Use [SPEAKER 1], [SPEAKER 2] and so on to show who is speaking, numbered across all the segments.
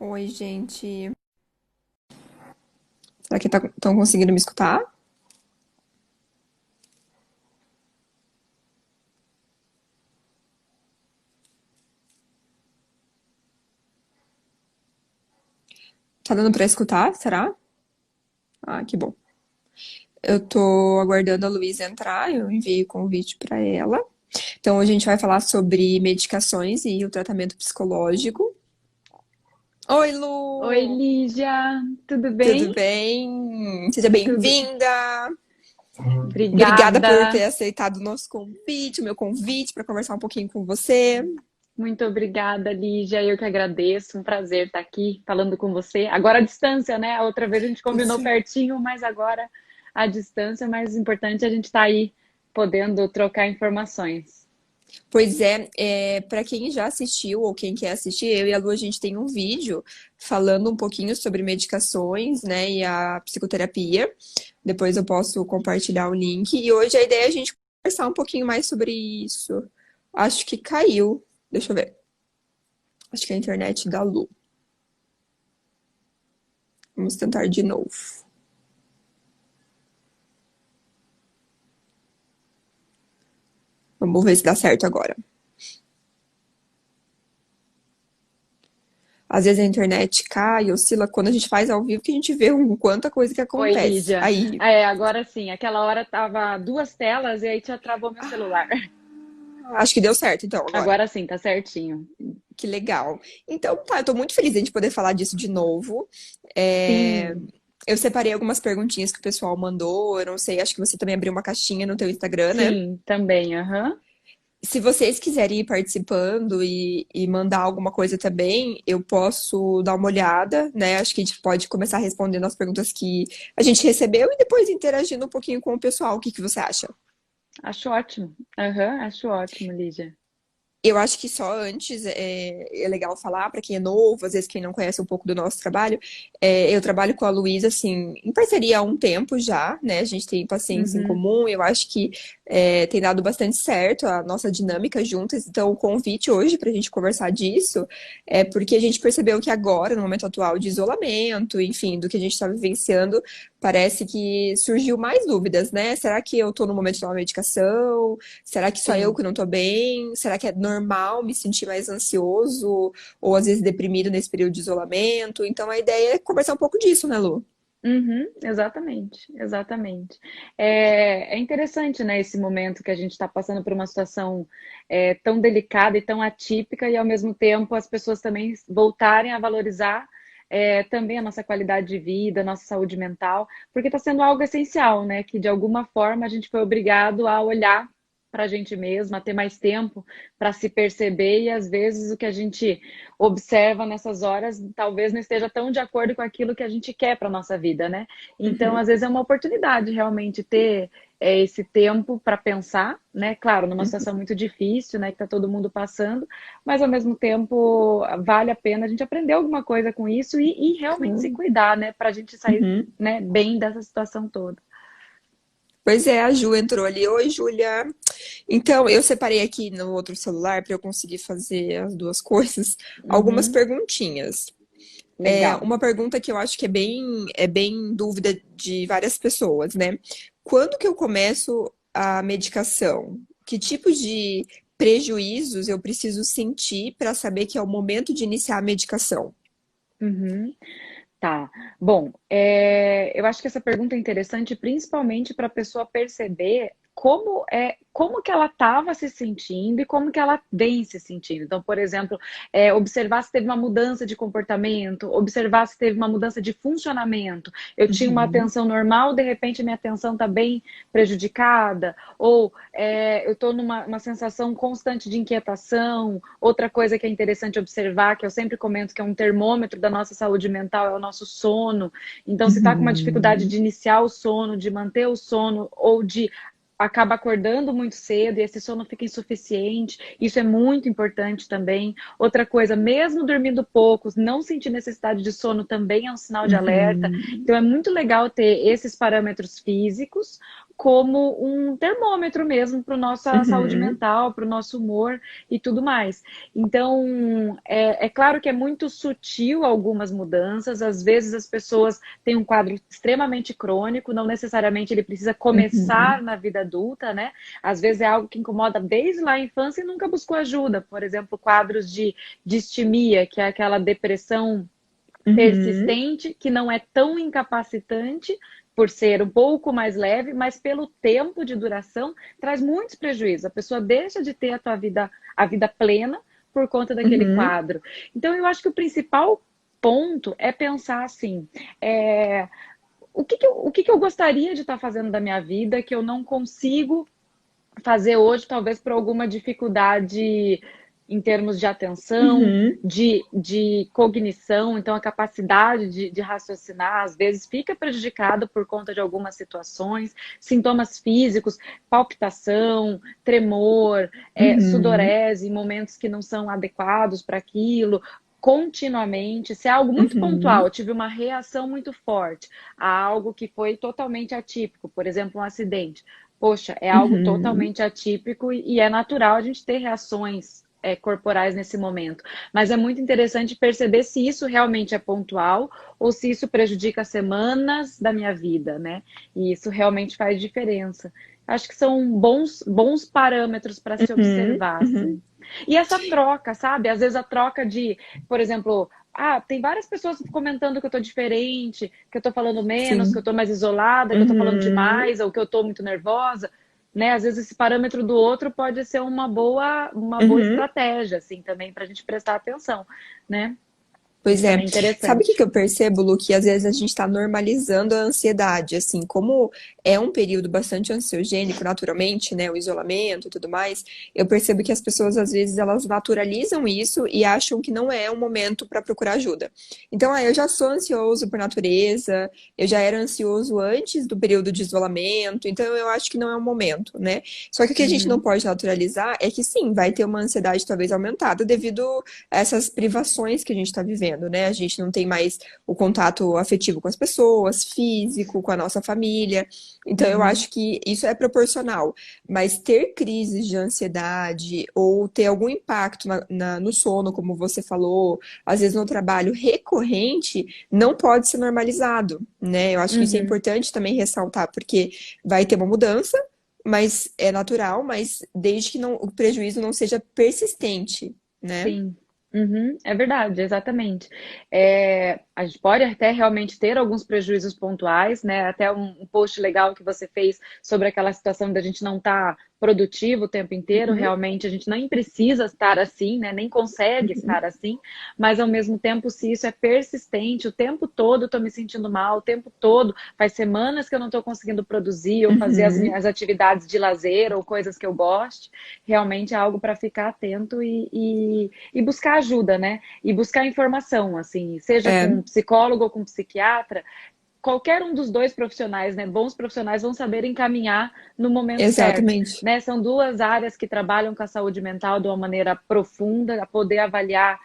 [SPEAKER 1] Oi, gente. Será que estão conseguindo me escutar? Tá dando pra escutar? Será? Ah, que bom. Eu tô aguardando a Luísa entrar, eu enviei o convite pra ela. Então, a gente vai falar sobre medicações e o tratamento psicológico. Oi,
[SPEAKER 2] Oi,
[SPEAKER 1] Lu!
[SPEAKER 2] Lígia, tudo
[SPEAKER 1] Tudo
[SPEAKER 2] bem?
[SPEAKER 1] bem? Seja
[SPEAKER 2] Tudo.
[SPEAKER 1] bem-vinda! Obrigada por ter
[SPEAKER 2] Obrigada,
[SPEAKER 1] aceitado o nosso convite, o meu convite para conversar um pouquinho com você.
[SPEAKER 2] muito obrigada, Lígia. Eu que agradeço, um prazer estar aqui falando com você. Agora à distância, né? A outra vez a gente combinou
[SPEAKER 1] Isso.
[SPEAKER 2] pertinho, mas agora à distância. Mais importante é a gente estar aí podendo trocar informações.
[SPEAKER 1] Pois é, para quem já assistiu ou quem quer assistir, eu e a Lu, a gente tem um vídeo falando um pouquinho sobre medicações, né, e a psicoterapia. Depois eu posso compartilhar o link. E hoje a ideia é a gente conversar um pouquinho mais sobre isso. Acho que caiu. Deixa eu ver. Acho que é a internet da Lu. Vamos tentar de novo. Vamos ver se dá certo agora. Às vezes a internet cai, oscila quando a gente faz ao vivo que a gente vê quanta coisa que
[SPEAKER 2] Oi,
[SPEAKER 1] acontece.
[SPEAKER 2] Lígia.
[SPEAKER 1] Aí,
[SPEAKER 2] Agora sim, aquela hora tava duas telas e aí já travou meu celular.
[SPEAKER 1] acho que deu certo então agora.
[SPEAKER 2] Agora sim, tá certinho.
[SPEAKER 1] Que legal. Então, tá, eu tô muito feliz de a gente poder falar disso de novo. É,
[SPEAKER 2] Sim,
[SPEAKER 1] eu separei algumas perguntinhas que o pessoal mandou. Eu não sei, acho que você também abriu uma caixinha no teu Instagram, né?
[SPEAKER 2] sim, também, aham.
[SPEAKER 1] Se vocês quiserem ir participando e mandar alguma coisa também, eu posso dar uma olhada, né? Acho que a gente pode começar respondendo as perguntas que a gente recebeu e depois interagindo um pouquinho com o pessoal. O que que você acha?
[SPEAKER 2] Acho ótimo. Aham, acho ótimo, Lígia.
[SPEAKER 1] Eu acho que só antes é legal falar para quem é novo, às vezes quem não conhece um pouco do nosso trabalho. Eu trabalho com a Luísa, assim, em parceria há um tempo já, né? A gente tem pacientes em
[SPEAKER 2] Uhum,
[SPEAKER 1] comum, eu acho que tem dado bastante certo a nossa dinâmica juntas. Então, o convite hoje para a gente conversar disso é porque a gente percebeu que agora, no momento atual de isolamento, enfim, do que a gente está vivenciando, parece que surgiu mais dúvidas, né? Será que eu tô no momento de tomar medicação? Será que só eu
[SPEAKER 2] sim.
[SPEAKER 1] que não tô bem? Será que é normal me sentir mais ansioso ou às vezes deprimido nesse período de isolamento? Então a ideia é conversar um pouco disso, né, Lu?
[SPEAKER 2] Uhum, exatamente, exatamente. É interessante, né, esse momento que a gente está passando por uma situação tão delicada e tão atípica, e ao mesmo tempo as pessoas também voltarem a valorizar também a nossa qualidade de vida, a nossa saúde mental, porque está sendo algo essencial, né, que de alguma forma a gente foi obrigado a olhar para a gente mesma, a ter mais tempo para se perceber, e às vezes o que a gente observa nessas horas talvez não esteja tão de acordo com aquilo que a gente quer para nossa vida, né? Então,
[SPEAKER 1] Uhum,
[SPEAKER 2] às vezes é uma oportunidade realmente ter esse tempo para pensar, né? Claro, numa situação muito difícil, né? Que está todo mundo passando, mas ao mesmo tempo vale a pena a gente aprender alguma coisa com isso e realmente se
[SPEAKER 1] claro.
[SPEAKER 2] cuidar, né? Para a gente sair,
[SPEAKER 1] Uhum.
[SPEAKER 2] né, bem dessa situação toda.
[SPEAKER 1] Pois é, a Ju entrou ali. Oi, Júlia. Então, eu separei aqui no outro celular para eu conseguir fazer as duas coisas, algumas
[SPEAKER 2] Uhum,
[SPEAKER 1] perguntinhas.
[SPEAKER 2] legal.
[SPEAKER 1] Uma pergunta que eu acho que é bem dúvida de várias pessoas, né? Quando que eu começo a medicação? Que tipo de prejuízos eu preciso sentir para saber que é o momento de iniciar a medicação?
[SPEAKER 2] Uhum. Tá. Bom, eu acho que essa pergunta é interessante, principalmente para a pessoa perceber como que ela estava se sentindo e como que ela vem se sentindo. Então, por exemplo, observar se teve uma mudança de comportamento, observar se teve uma mudança de funcionamento. Eu tinha uma
[SPEAKER 1] Uhum,
[SPEAKER 2] atenção normal, de repente minha atenção está bem prejudicada, ou eu estou numa uma sensação constante de inquietação. Outra coisa que é interessante observar, que eu sempre comento que é um termômetro da nossa saúde mental, é o nosso sono. Então, se está com uma dificuldade
[SPEAKER 1] uhum,
[SPEAKER 2] de iniciar o sono, de manter o sono, ou de acaba acordando muito cedo e esse sono fica insuficiente, isso é muito importante também. Outra coisa, mesmo dormindo pouco, não sentir necessidade de sono também é um sinal de alerta.
[SPEAKER 1] uhum,
[SPEAKER 2] Então é muito legal ter esses parâmetros físicos, como um termômetro mesmo para a nossa saúde
[SPEAKER 1] Uhum,
[SPEAKER 2] mental, para o nosso humor e tudo mais. Então, é claro que é muito sutil algumas mudanças, às vezes as pessoas têm um quadro extremamente crônico, não necessariamente ele precisa começar
[SPEAKER 1] uhum,
[SPEAKER 2] na vida adulta, né? Às vezes é algo que incomoda desde lá a infância e nunca buscou ajuda. Por exemplo, quadros de distimia, que é aquela depressão
[SPEAKER 1] uhum,
[SPEAKER 2] persistente, que não é tão incapacitante por ser um pouco mais leve, mas pelo tempo de duração traz muitos prejuízos. A pessoa deixa de ter a vida plena por conta daquele
[SPEAKER 1] uhum,
[SPEAKER 2] quadro. Então, eu acho que o principal ponto é pensar assim, é, o que eu gostaria de estar fazendo da minha vida que eu não consigo fazer hoje, talvez por alguma dificuldade em termos de atenção,
[SPEAKER 1] uhum,
[SPEAKER 2] de cognição, então a capacidade de raciocinar às vezes fica prejudicada por conta de algumas situações, sintomas físicos, palpitação, tremor,
[SPEAKER 1] uhum,
[SPEAKER 2] sudorese, momentos que não são adequados para aquilo, continuamente, se é algo muito pontual,
[SPEAKER 1] uhum,
[SPEAKER 2] eu tive uma reação muito forte a algo que foi totalmente atípico, por exemplo, um acidente. Poxa, é algo
[SPEAKER 1] uhum.
[SPEAKER 2] totalmente atípico e é natural a gente ter reações corporais nesse momento. Mas é muito interessante perceber se isso realmente é pontual ou se isso prejudica semanas da minha vida, né? E isso realmente faz diferença. Acho que são bons parâmetros para se
[SPEAKER 1] Uhum,
[SPEAKER 2] observar, assim.
[SPEAKER 1] uhum.
[SPEAKER 2] E essa troca, sabe? Às vezes a troca de, por exemplo, tem várias pessoas comentando que eu tô diferente, que eu tô falando menos, que eu
[SPEAKER 1] Sim.
[SPEAKER 2] tô mais isolada, que eu tô falando
[SPEAKER 1] Uhum.
[SPEAKER 2] demais, ou que eu tô muito nervosa, né? Às vezes esse parâmetro do outro pode ser uma boa
[SPEAKER 1] Uhum.
[SPEAKER 2] estratégia, assim, também para a gente prestar atenção, né?
[SPEAKER 1] Pois
[SPEAKER 2] Isso
[SPEAKER 1] é.
[SPEAKER 2] também é
[SPEAKER 1] Sabe o que que
[SPEAKER 2] interessante.
[SPEAKER 1] eu percebo, Lu? Que às vezes a gente está normalizando a ansiedade, assim, como é um período bastante ansiogênico, naturalmente, né, o isolamento e tudo mais, eu percebo que as pessoas, às vezes, elas naturalizam isso e acham que não é um momento para procurar ajuda. Então, eu já sou ansioso por natureza, eu já era ansioso antes do período de isolamento, então eu acho que não é um momento, né? Só que o que a gente não
[SPEAKER 2] Uhum,
[SPEAKER 1] pode naturalizar é que sim, vai ter uma ansiedade talvez aumentada devido essas privações que a gente está vivendo, né? A gente não tem mais o contato afetivo com as pessoas, físico, com a nossa família. Então, eu
[SPEAKER 2] uhum,
[SPEAKER 1] acho que isso é proporcional. Mas ter crises de ansiedade ou ter algum impacto no sono, como você falou, às vezes no trabalho recorrente, não pode ser normalizado, né? Eu acho que isso é
[SPEAKER 2] uhum.
[SPEAKER 1] importante também ressaltar, porque vai ter uma mudança, mas é natural, mas desde que não, o prejuízo não seja persistente, né?
[SPEAKER 2] Sim, uhum, é verdade, exatamente. A gente pode até realmente ter alguns prejuízos pontuais, né? Até um post legal que você fez sobre aquela situação da gente não estar produtivo o tempo inteiro,
[SPEAKER 1] Uhum,
[SPEAKER 2] realmente a gente nem precisa estar assim, né? Nem consegue
[SPEAKER 1] uhum,
[SPEAKER 2] estar assim, mas ao mesmo tempo, se isso é persistente, o tempo todo eu tô me sentindo mal, o tempo todo, faz semanas que eu não estou conseguindo produzir ou fazer as
[SPEAKER 1] uhum.
[SPEAKER 2] minhas atividades de lazer ou coisas que eu goste, realmente é algo para ficar atento e buscar ajuda, né? E buscar informação, assim, seja com
[SPEAKER 1] É,
[SPEAKER 2] um psicólogo ou com um psiquiatra, qualquer um dos dois profissionais, né? Bons profissionais vão saber encaminhar no momento certo,
[SPEAKER 1] exatamente.
[SPEAKER 2] né? São duas áreas que trabalham com a saúde mental de uma maneira profunda, a poder avaliar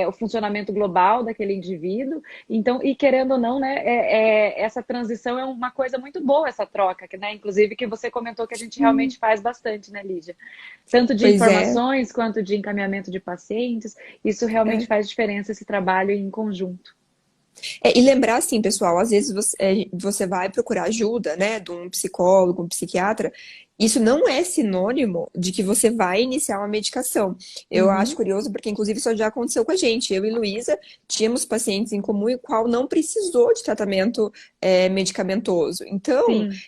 [SPEAKER 2] o funcionamento global daquele indivíduo. Então, e querendo ou não, né? Essa transição é uma coisa muito boa, essa troca, né? Inclusive que você comentou que a gente realmente faz bastante, né, Lídia? Tanto de
[SPEAKER 1] Pois é,
[SPEAKER 2] informações quanto de encaminhamento de pacientes. Isso realmente
[SPEAKER 1] é.
[SPEAKER 2] faz diferença, esse trabalho em conjunto.
[SPEAKER 1] E lembrar assim, pessoal, às vezes você vai procurar ajuda, né, de um psicólogo, um psiquiatra. Isso não é sinônimo de que você vai iniciar uma medicação. Eu acho
[SPEAKER 2] Uhum,
[SPEAKER 1] curioso porque, inclusive, isso já aconteceu com a gente. Eu e Luísa tínhamos pacientes em comum e qual não precisou de tratamento medicamentoso. Então,
[SPEAKER 2] sim.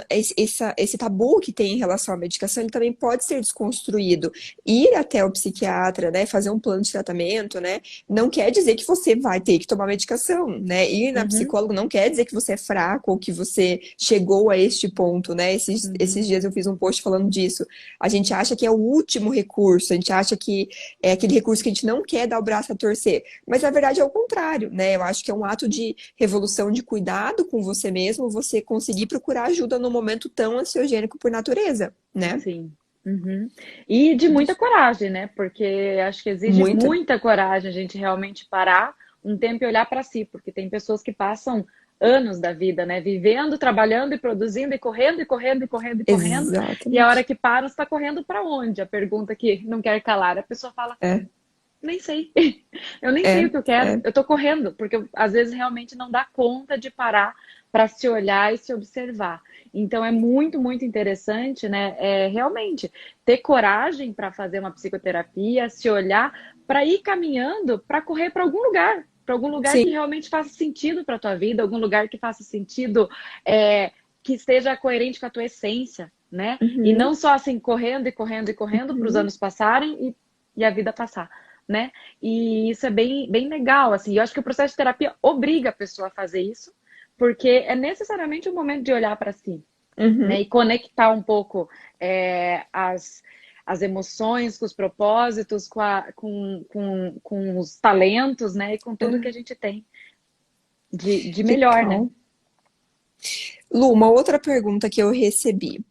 [SPEAKER 1] esse tabu que tem em relação à medicação, ele também pode ser desconstruído. Ir até o psiquiatra, né, fazer um plano de tratamento, né, não quer dizer que você vai ter que tomar medicação, né? Ir na
[SPEAKER 2] Uhum,
[SPEAKER 1] psicóloga não quer dizer que você é fraco ou que você chegou a este ponto, né? Esses
[SPEAKER 2] uhum,
[SPEAKER 1] dias eu fiz um post falando disso. A gente acha que é o último recurso, a gente acha que é aquele recurso que a gente não quer dar o braço a torcer. Mas na verdade é o contrário, né? Eu acho que é um ato de revolução, de cuidado com você mesmo, você conseguir procurar ajuda num momento tão ansiogênico por natureza, né?
[SPEAKER 2] sim. Uhum. E de muita coragem, né? Porque acho que exige
[SPEAKER 1] Muita.
[SPEAKER 2] muita coragem a gente realmente parar um tempo e olhar para si, porque tem pessoas que passam anos da vida, né? Vivendo, trabalhando e produzindo e correndo e correndo e correndo e correndo. E a hora
[SPEAKER 1] Exatamente.
[SPEAKER 2] que para, você está correndo para onde? A pergunta que não quer calar. A pessoa fala,
[SPEAKER 1] É,
[SPEAKER 2] nem sei. Eu nem sei o
[SPEAKER 1] é,
[SPEAKER 2] que eu quero.
[SPEAKER 1] é.
[SPEAKER 2] Eu tô correndo, porque às vezes realmente não dá conta de parar para se olhar e se observar. Então é muito, muito interessante, né? Realmente ter coragem para fazer uma psicoterapia, se olhar, para ir caminhando, para correr para algum lugar que
[SPEAKER 1] Sim.
[SPEAKER 2] realmente faça sentido para tua vida, algum lugar que faça sentido, que esteja coerente com a tua essência, né? E
[SPEAKER 1] Uhum,
[SPEAKER 2] não só assim correndo e correndo e correndo para os
[SPEAKER 1] uhum.
[SPEAKER 2] anos passarem e a vida passar, né? E isso é bem, bem legal, assim. Eu acho que o processo de terapia obriga a pessoa a fazer isso, porque é necessariamente um momento de olhar para si, né?
[SPEAKER 1] Uhum.
[SPEAKER 2] E conectar um pouco as emoções com os propósitos, com os talentos, né? E com tudo que a
[SPEAKER 1] É,
[SPEAKER 2] gente tem de melhor, né?
[SPEAKER 1] legal. Lu, uma outra pergunta que eu recebi.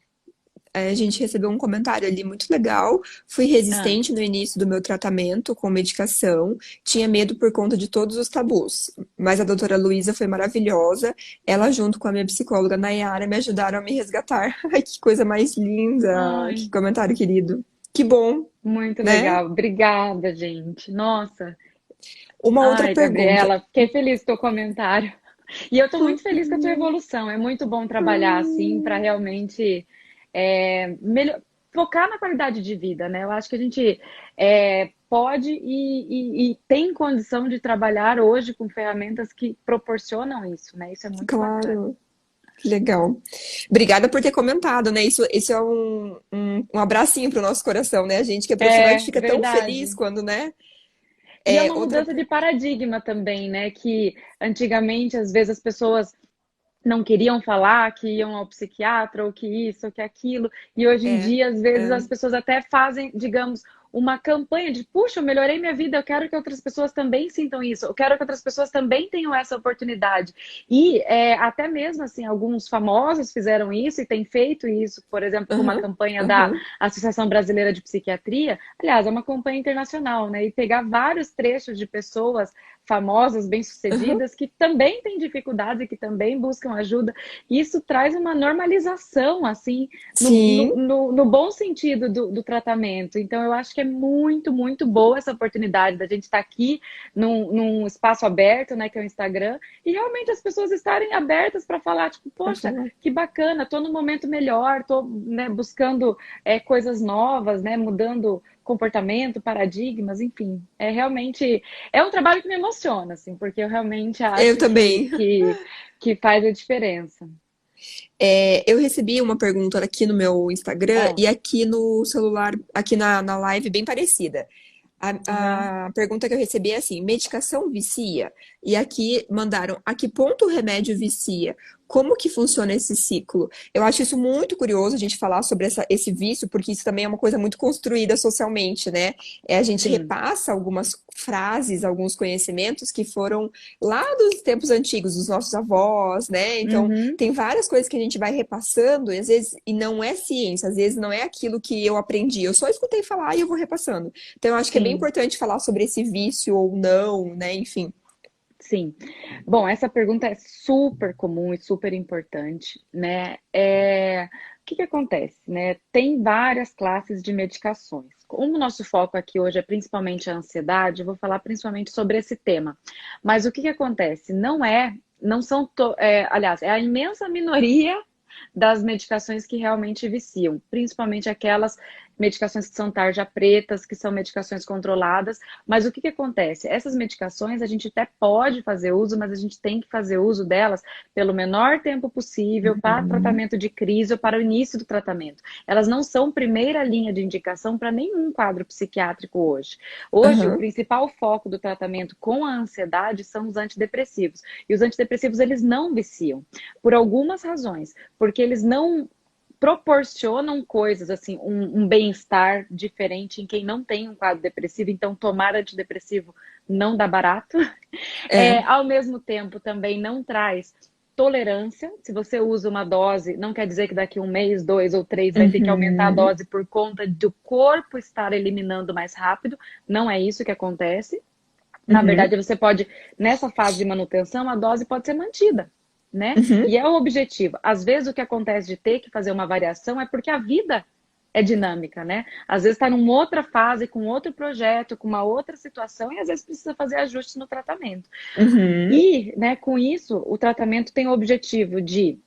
[SPEAKER 1] A gente recebeu um comentário ali muito legal. Fui
[SPEAKER 2] Ah,
[SPEAKER 1] resistente no início do meu tratamento com medicação, tinha medo por conta de todos os tabus. Mas a doutora Luísa foi maravilhosa. Ela, junto com a minha psicóloga Nayara, me ajudaram a me resgatar. Ai, que coisa mais linda! Que
[SPEAKER 2] ai,
[SPEAKER 1] comentário querido. Que bom,
[SPEAKER 2] muito
[SPEAKER 1] né?
[SPEAKER 2] legal. Obrigada, gente. Nossa.
[SPEAKER 1] Uma outra
[SPEAKER 2] Ai,
[SPEAKER 1] pergunta.
[SPEAKER 2] Gabriela, fiquei feliz com o teu comentário. E eu estou muito feliz com a tua
[SPEAKER 1] Uhum.
[SPEAKER 2] evolução. É muito bom trabalhar assim para realmente focar na qualidade de vida, né? Eu acho que a gente pode e tem condição de trabalhar hoje com ferramentas que proporcionam isso, né? Isso é muito bacana.
[SPEAKER 1] Claro, que legal. Obrigada por ter comentado, né? Isso é um abracinho pro nosso coração, né? A gente que é profissional, a gente
[SPEAKER 2] É
[SPEAKER 1] fica tão feliz
[SPEAKER 2] verdade.
[SPEAKER 1] quando, né?
[SPEAKER 2] E é
[SPEAKER 1] É,
[SPEAKER 2] uma
[SPEAKER 1] outra.
[SPEAKER 2] mudança de paradigma também, né? Que antigamente, às vezes, as pessoas não queriam falar que iam ao psiquiatra ou que isso ou que aquilo. E hoje em
[SPEAKER 1] É,
[SPEAKER 2] dia, às vezes,
[SPEAKER 1] é.
[SPEAKER 2] as pessoas até fazem, digamos, uma campanha de, puxa, eu melhorei minha vida, eu quero que outras pessoas também sintam isso, eu quero que outras pessoas também tenham essa oportunidade. E até mesmo assim, alguns famosos fizeram isso e têm feito isso, por exemplo, com uma
[SPEAKER 1] Aham,
[SPEAKER 2] campanha da
[SPEAKER 1] aham,
[SPEAKER 2] Associação Brasileira de Psiquiatria, aliás, é uma campanha internacional, né? E pegar vários trechos de pessoas famosas,
[SPEAKER 1] aham.
[SPEAKER 2] bem-sucedidas, que também têm dificuldades e que também buscam ajuda. E isso traz uma normalização, assim,
[SPEAKER 1] Sim,
[SPEAKER 2] no bom sentido do tratamento. Então, eu acho que é muito, muito boa essa oportunidade da gente estar aqui num espaço aberto, né, que é o Instagram, e realmente as pessoas estarem abertas para falar, tipo,
[SPEAKER 1] pra
[SPEAKER 2] poxa,
[SPEAKER 1] falar.
[SPEAKER 2] que bacana, estou num momento melhor, estou, né, buscando coisas novas, né, mudando comportamento, paradigmas, enfim. É realmente é um trabalho que me emociona, assim, porque eu realmente
[SPEAKER 1] Eu
[SPEAKER 2] acho
[SPEAKER 1] também.
[SPEAKER 2] que faz a diferença.
[SPEAKER 1] É, eu recebi uma pergunta aqui no meu Instagram
[SPEAKER 2] Ah,
[SPEAKER 1] e aqui no celular, aqui na live, bem parecida.
[SPEAKER 2] aham,
[SPEAKER 1] A pergunta que eu recebi é assim: medicação vicia? E aqui mandaram: a que ponto o remédio vicia? Como que funciona esse ciclo? Eu acho isso muito curioso a gente falar sobre esse vício, porque isso também é uma coisa muito construída socialmente, né? A gente
[SPEAKER 2] sim.
[SPEAKER 1] repassa algumas frases, alguns conhecimentos que foram lá dos tempos antigos, dos nossos avós, né? Então,
[SPEAKER 2] Uhum,
[SPEAKER 1] tem várias coisas que a gente vai repassando, e às vezes, e não é ciência, às vezes não é aquilo que eu aprendi, eu só escutei falar e eu vou repassando. Então, eu acho que é bem
[SPEAKER 2] sim,
[SPEAKER 1] importante falar sobre esse vício ou não, né? Enfim.
[SPEAKER 2] sim. Bom, essa pergunta é super comum e super importante, né? O que que acontece, né? Tem várias classes de medicações. Como o nosso foco aqui hoje é principalmente a ansiedade, eu vou falar principalmente sobre esse tema. Mas o que que acontece? Não são, aliás, é a imensa minoria das medicações que realmente viciam, principalmente aquelas medicações que são tarja pretas, que são medicações controladas. Mas o que que acontece? Essas medicações a gente até pode fazer uso, mas a gente tem que fazer uso delas pelo menor tempo possível para
[SPEAKER 1] Uhum.
[SPEAKER 2] tratamento de crise ou para o início do tratamento. Elas não são primeira linha de indicação para nenhum quadro psiquiátrico hoje. Hoje, o
[SPEAKER 1] Aham.
[SPEAKER 2] principal foco do tratamento com a ansiedade são os antidepressivos. E os antidepressivos, eles não viciam, por algumas razões. Porque eles não proporcionam coisas, assim, um bem-estar diferente em quem não tem um quadro depressivo, então tomar antidepressivo não dá barato.
[SPEAKER 1] É.
[SPEAKER 2] Ao mesmo tempo, também não traz tolerância. Se você usa uma dose, não quer dizer que daqui um mês, dois ou três vai ter que aumentar a
[SPEAKER 1] Uhum.
[SPEAKER 2] dose por conta do corpo estar eliminando mais rápido. Não é isso que acontece. Na
[SPEAKER 1] Uhum.
[SPEAKER 2] verdade, você pode, nessa fase de manutenção, a dose pode ser mantida. né?
[SPEAKER 1] Uhum,
[SPEAKER 2] E é o objetivo. Às vezes o que acontece de ter que fazer uma variação é porque a vida é dinâmica, né? Às vezes está numa outra fase, com outro projeto, com uma outra situação, e às vezes precisa fazer ajustes no tratamento.
[SPEAKER 1] uhum,
[SPEAKER 2] E, né, com isso, o tratamento tem o objetivo de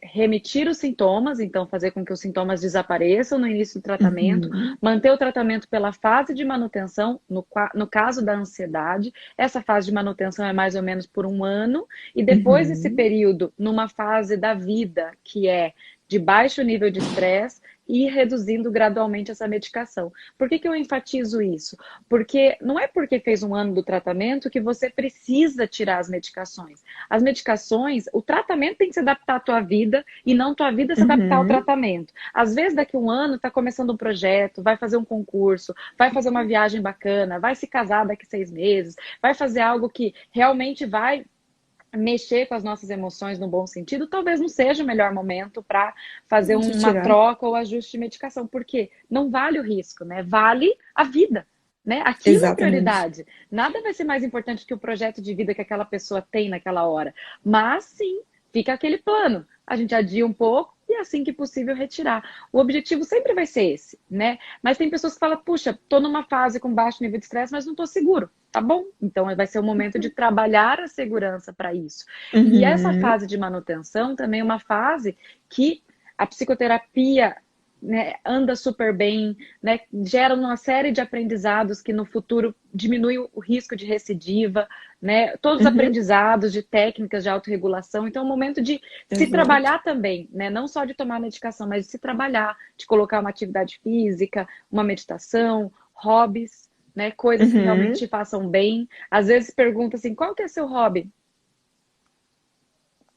[SPEAKER 2] remitir os sintomas, então fazer com que os sintomas desapareçam no início do tratamento,
[SPEAKER 1] uhum,
[SPEAKER 2] manter o tratamento pela fase de manutenção, no caso da ansiedade, essa fase de manutenção é mais ou menos por 1 ano, e depois desse
[SPEAKER 1] uhum.
[SPEAKER 2] período, numa fase da vida que é de baixo nível de estresse, e ir reduzindo gradualmente essa medicação. Por que eu enfatizo isso? Porque não é porque fez 1 ano do tratamento que você precisa tirar as medicações. As medicações, o tratamento tem que se adaptar à tua vida e não tua vida se adaptar ao
[SPEAKER 1] Uhum.
[SPEAKER 2] tratamento. Às vezes, daqui a 1 ano, está começando um projeto, vai fazer um concurso, vai fazer uma viagem bacana, vai se casar daqui a 6 meses, vai fazer algo que realmente vai mexer com as nossas emoções no bom sentido, talvez não seja o melhor momento para fazer
[SPEAKER 1] De
[SPEAKER 2] uma
[SPEAKER 1] tirar.
[SPEAKER 2] troca ou ajuste de medicação, porque não vale o risco, né? Vale a vida. Né? Aquilo é
[SPEAKER 1] Exatamente.
[SPEAKER 2] prioridade. Nada vai ser mais importante que o projeto de vida que aquela pessoa tem naquela hora. Mas sim, fica aquele plano. A gente adia um pouco e assim que possível retirar. O objetivo sempre vai ser esse, né? Mas tem pessoas que falam, puxa, tô numa fase com baixo nível de estresse, mas não tô seguro. Tá bom, então vai ser o momento de trabalhar a segurança para isso. E essa
[SPEAKER 1] Uhum.
[SPEAKER 2] fase de manutenção também é uma fase que a psicoterapia, né, anda super bem, né, gera uma série de aprendizados que no futuro diminui o risco de recidiva, né, todos os
[SPEAKER 1] Uhum.
[SPEAKER 2] aprendizados de técnicas de autorregulação. Então é um momento de se
[SPEAKER 1] Exato.
[SPEAKER 2] trabalhar também, né, não só de tomar medicação, mas de se trabalhar, de colocar uma atividade física, uma meditação, hobbies, né, coisas que realmente
[SPEAKER 1] Uhum.
[SPEAKER 2] te façam bem. Às vezes pergunta assim, qual que é seu hobby?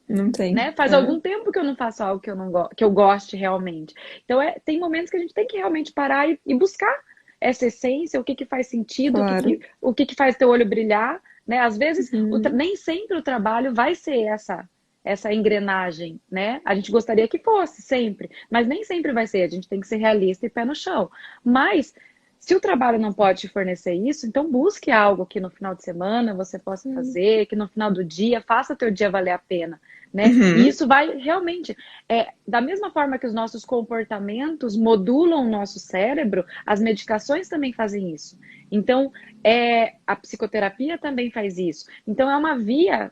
[SPEAKER 1] Não tem.
[SPEAKER 2] Né? Faz
[SPEAKER 1] É,
[SPEAKER 2] algum tempo que eu não faço algo que eu não que eu goste realmente. Então tem momentos que a gente tem que realmente parar e buscar essa essência, o que que faz sentido,
[SPEAKER 1] claro.
[SPEAKER 2] o que que faz teu olho brilhar, né? Às vezes
[SPEAKER 1] Uhum.
[SPEAKER 2] nem sempre o trabalho vai ser essa engrenagem, né? A gente gostaria que fosse sempre, mas nem sempre vai ser. A gente tem que ser realista e pé no chão. Mas se o trabalho não pode te fornecer isso, então busque algo que no final de semana você possa fazer, que no final do dia faça teu dia valer a pena, né? E
[SPEAKER 1] Uhum.
[SPEAKER 2] isso vai realmente, da mesma forma que os nossos comportamentos modulam o nosso cérebro, as medicações também fazem isso. Então, a psicoterapia também faz isso. Então, é uma via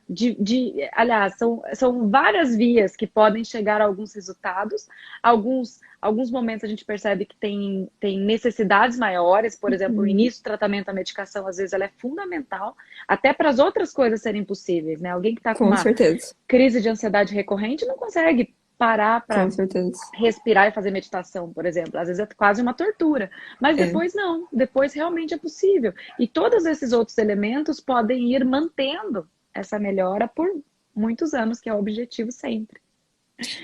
[SPEAKER 2] aliás, são várias vias que podem chegar a alguns resultados. Alguns momentos a gente percebe que tem necessidades maiores, por exemplo, o
[SPEAKER 1] Uhum.
[SPEAKER 2] início do tratamento, a medicação, às vezes ela é fundamental, até para as outras coisas serem possíveis, né? Alguém que está com
[SPEAKER 1] Com
[SPEAKER 2] uma
[SPEAKER 1] certeza.
[SPEAKER 2] crise de ansiedade recorrente não consegue parar
[SPEAKER 1] Com
[SPEAKER 2] para
[SPEAKER 1] certeza.
[SPEAKER 2] respirar e fazer meditação, por exemplo. Às vezes é quase uma tortura. Mas
[SPEAKER 1] É.
[SPEAKER 2] depois não, depois realmente é possível. E todos esses outros elementos podem ir mantendo essa melhora por muitos anos, que é o objetivo sempre.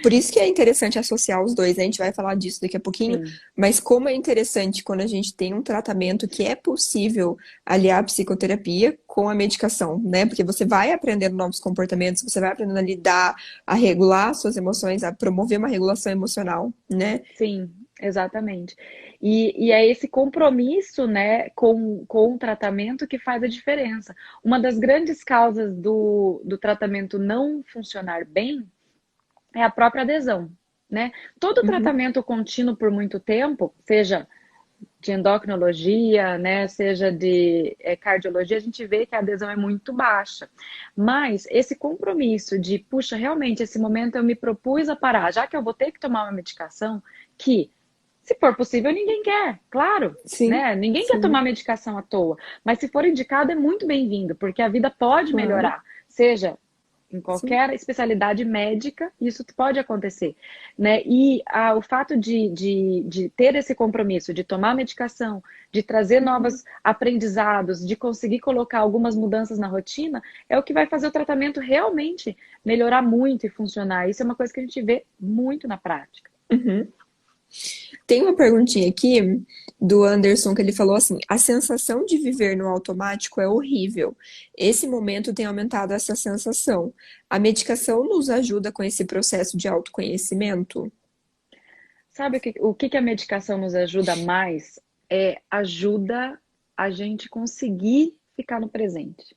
[SPEAKER 1] Por isso que é interessante associar os dois, né? A gente vai falar disso daqui a pouquinho,
[SPEAKER 2] Sim,
[SPEAKER 1] mas como é interessante quando a gente tem um tratamento que é possível aliar a psicoterapia com a medicação, né? Porque você vai aprendendo novos comportamentos, você vai aprendendo a lidar, a regular suas emoções, a promover uma regulação emocional, né?
[SPEAKER 2] sim, exatamente. E é esse compromisso, né, com o tratamento que faz a diferença. Uma das grandes causas do tratamento não funcionar bem é a própria adesão, né? Todo
[SPEAKER 1] Uhum,
[SPEAKER 2] tratamento contínuo por muito tempo, seja de endocrinologia, né, seja de cardiologia, a gente vê que a adesão é muito baixa. Mas esse compromisso de, puxa, realmente, esse momento eu me propus a parar, já que eu vou ter que tomar uma medicação que, se for possível, ninguém quer, claro,
[SPEAKER 1] sim,
[SPEAKER 2] né? Ninguém quer
[SPEAKER 1] sim,
[SPEAKER 2] tomar medicação à toa, mas se for indicado é muito bem-vindo, porque a vida pode
[SPEAKER 1] claro,
[SPEAKER 2] melhorar, seja em
[SPEAKER 1] sim.
[SPEAKER 2] qualquer especialidade médica, isso pode acontecer, né? E o fato de ter esse compromisso, de tomar medicação, de trazer
[SPEAKER 1] Uhum.
[SPEAKER 2] novos aprendizados, de conseguir colocar algumas mudanças na rotina, é o que vai fazer o tratamento realmente melhorar muito e funcionar. Isso é uma coisa que a gente vê muito na prática.
[SPEAKER 1] Uhum. Tem uma perguntinha aqui do Anderson que ele falou assim: a sensação de viver no automático é horrível. Esse momento tem aumentado essa sensação. A medicação nos ajuda com esse processo de autoconhecimento?
[SPEAKER 2] Sabe o que a medicação nos ajuda mais? Ajuda a gente conseguir ficar no presente.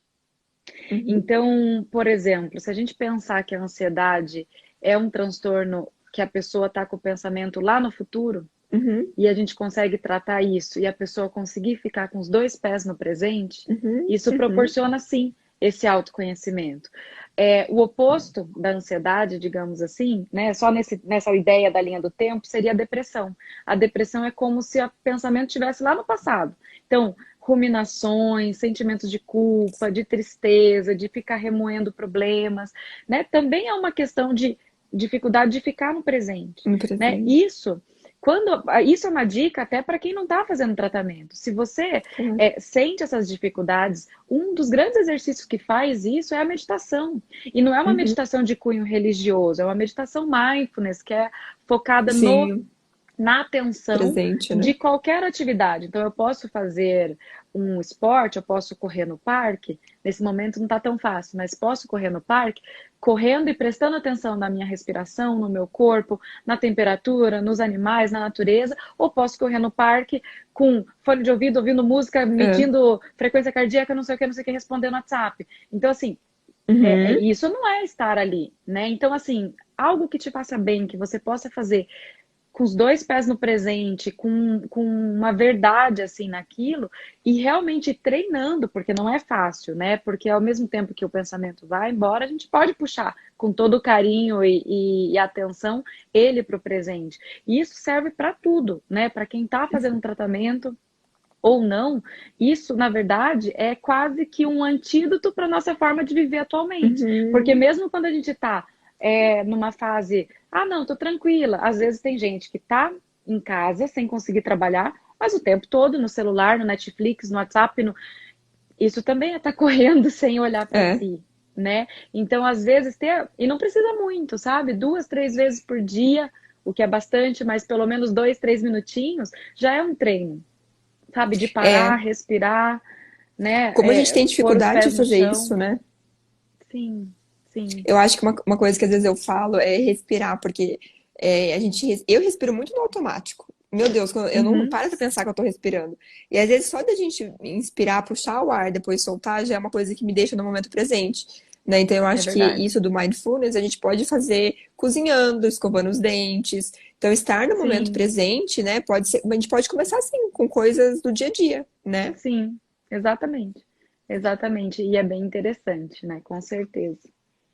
[SPEAKER 1] Uhum,
[SPEAKER 2] Então, por exemplo, se a gente pensar que a ansiedade é um transtorno que a pessoa está com o pensamento lá no futuro,
[SPEAKER 1] uhum,
[SPEAKER 2] e a gente consegue tratar isso e a pessoa conseguir ficar com os dois pés no presente,
[SPEAKER 1] uhum,
[SPEAKER 2] isso
[SPEAKER 1] uhum,
[SPEAKER 2] proporciona sim esse autoconhecimento. O oposto da ansiedade, digamos assim, né, só nessa ideia da linha do tempo, seria a depressão. A depressão é como se o pensamento estivesse lá no passado. Então, ruminações, sentimentos de culpa, de tristeza, de ficar remoendo problemas, né? Também é uma questão de dificuldade de ficar no presente,
[SPEAKER 1] no
[SPEAKER 2] né?
[SPEAKER 1] presente.
[SPEAKER 2] Isso é uma dica até para quem não está fazendo tratamento. Se você
[SPEAKER 1] Claro.
[SPEAKER 2] sente essas dificuldades, um dos grandes exercícios que faz isso é a meditação. E não é uma
[SPEAKER 1] Uhum,
[SPEAKER 2] meditação de cunho religioso, é uma meditação mindfulness, que é focada
[SPEAKER 1] sim,
[SPEAKER 2] na atenção
[SPEAKER 1] presente, né?
[SPEAKER 2] de qualquer atividade. Então, eu posso fazer um esporte, eu posso correr no parque. Nesse momento não está tão fácil, mas posso correr no parque, correndo e prestando atenção na minha respiração, no meu corpo, na temperatura, nos animais, na natureza, ou posso correr no parque com fone de ouvido, ouvindo música,
[SPEAKER 1] É.
[SPEAKER 2] medindo frequência cardíaca, não sei o que, respondendo no WhatsApp. Então, assim,
[SPEAKER 1] Uhum,
[SPEAKER 2] isso não é estar ali, né? Então, assim, algo que te faça bem, que você possa fazer com os dois pés no presente, com uma verdade assim naquilo, e realmente treinando, porque não é fácil, né? Porque ao mesmo tempo que o pensamento vai embora, a gente pode puxar com todo o carinho e atenção ele para o presente. E isso serve para tudo, né? Para quem está fazendo um tratamento ou não, isso, na verdade, é quase que um antídoto para a nossa forma de viver atualmente. Porque
[SPEAKER 1] uhum,
[SPEAKER 2] mesmo quando a gente está numa fase, não, tô tranquila. Às vezes tem gente que tá em casa sem conseguir trabalhar, mas o tempo todo no celular, no Netflix, no WhatsApp, isso também é estar correndo sem olhar para
[SPEAKER 1] é,
[SPEAKER 2] si, né? Então, às vezes, e não precisa muito, sabe? 2, 3 vezes por dia, o que é bastante, mas pelo menos 2, 3 minutinhos, já é um treino, sabe? De parar,
[SPEAKER 1] é.
[SPEAKER 2] respirar, né?
[SPEAKER 1] Como a gente tem
[SPEAKER 2] Pôr os
[SPEAKER 1] dificuldade
[SPEAKER 2] pés
[SPEAKER 1] de
[SPEAKER 2] no
[SPEAKER 1] fazer
[SPEAKER 2] chão.
[SPEAKER 1] isso, né?
[SPEAKER 2] Sim, sim.
[SPEAKER 1] Eu acho que uma coisa que às vezes eu falo é respirar, porque eu respiro muito no automático. Meu Deus, eu não
[SPEAKER 2] Uhum,
[SPEAKER 1] paro pra pensar que eu tô respirando. E às vezes só da gente inspirar, puxar o ar, depois soltar, já é uma coisa que me deixa no momento presente. Né? Então eu
[SPEAKER 2] é
[SPEAKER 1] acho que
[SPEAKER 2] verdade.
[SPEAKER 1] isso do mindfulness a gente pode fazer cozinhando, escovando os dentes. Então estar no momento
[SPEAKER 2] Sim,
[SPEAKER 1] presente, né, pode ser, a gente pode começar assim, com coisas do dia a dia, né?
[SPEAKER 2] sim, exatamente. Exatamente. E é bem interessante, né? Com certeza.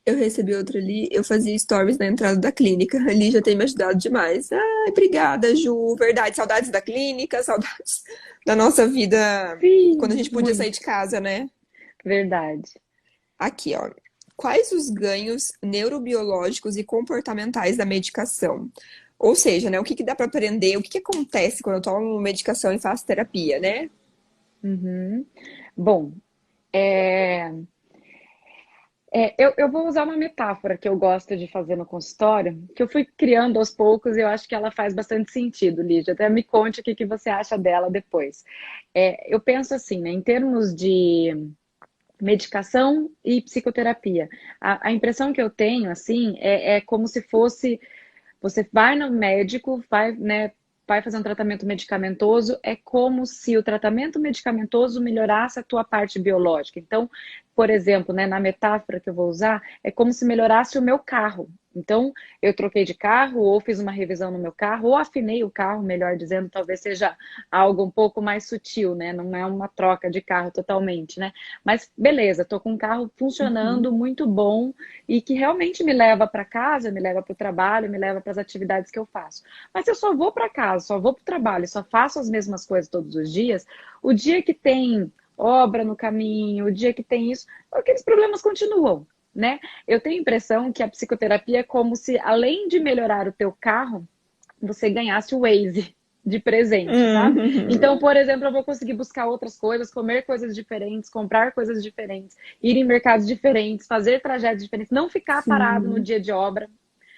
[SPEAKER 1] Eu recebi outra ali, eu fazia stories na entrada da clínica. Ali já tem me ajudado demais. Ai, obrigada, Ju. Verdade, saudades da clínica, saudades da nossa vida quando a
[SPEAKER 2] Sim,
[SPEAKER 1] gente podia sair de
[SPEAKER 2] muito.
[SPEAKER 1] casa, né?
[SPEAKER 2] Verdade.
[SPEAKER 1] Aqui, ó. Quais os ganhos neurobiológicos e comportamentais da medicação? Ou seja, né, o que que dá para aprender? O que que acontece quando eu tomo medicação e faço terapia, né?
[SPEAKER 2] Uhum. Bom, é, eu vou usar uma metáfora que eu gosto de fazer no consultório, que eu fui criando aos poucos e eu acho que ela faz bastante sentido, Lígia. Até me conte o que que você acha dela depois. Eu penso assim, né, em termos de medicação e psicoterapia. A impressão que eu tenho, assim, é como se fosse você vai no médico, vai, né, vai fazer um tratamento medicamentoso, é como se o tratamento medicamentoso melhorasse a tua parte biológica. Então, por exemplo, né, na metáfora que eu vou usar, é como se melhorasse o meu carro. Então, eu troquei de carro, ou fiz uma revisão no meu carro, ou afinei o carro, melhor dizendo, talvez seja algo um pouco mais sutil, né? Não é uma troca de carro totalmente, né? Mas beleza, tô com um carro
[SPEAKER 1] Uhum,
[SPEAKER 2] funcionando muito bom, e que realmente me leva para casa, me leva para o trabalho, me leva para as atividades que eu faço. Mas se eu só vou para casa, só vou para o trabalho, só faço as mesmas coisas todos os dias, o dia que tem obra no caminho, o dia que tem isso, aqueles problemas continuam, né? Eu tenho a impressão que a psicoterapia é como se, além de melhorar o teu carro, você ganhasse o Waze de presente, sabe? Então,
[SPEAKER 1] uhum,
[SPEAKER 2] por exemplo, eu vou conseguir buscar outras coisas, comer coisas diferentes, comprar coisas diferentes, ir em mercados diferentes, fazer trajetos diferentes, não ficar parado no
[SPEAKER 1] sim.
[SPEAKER 2] dia de obra,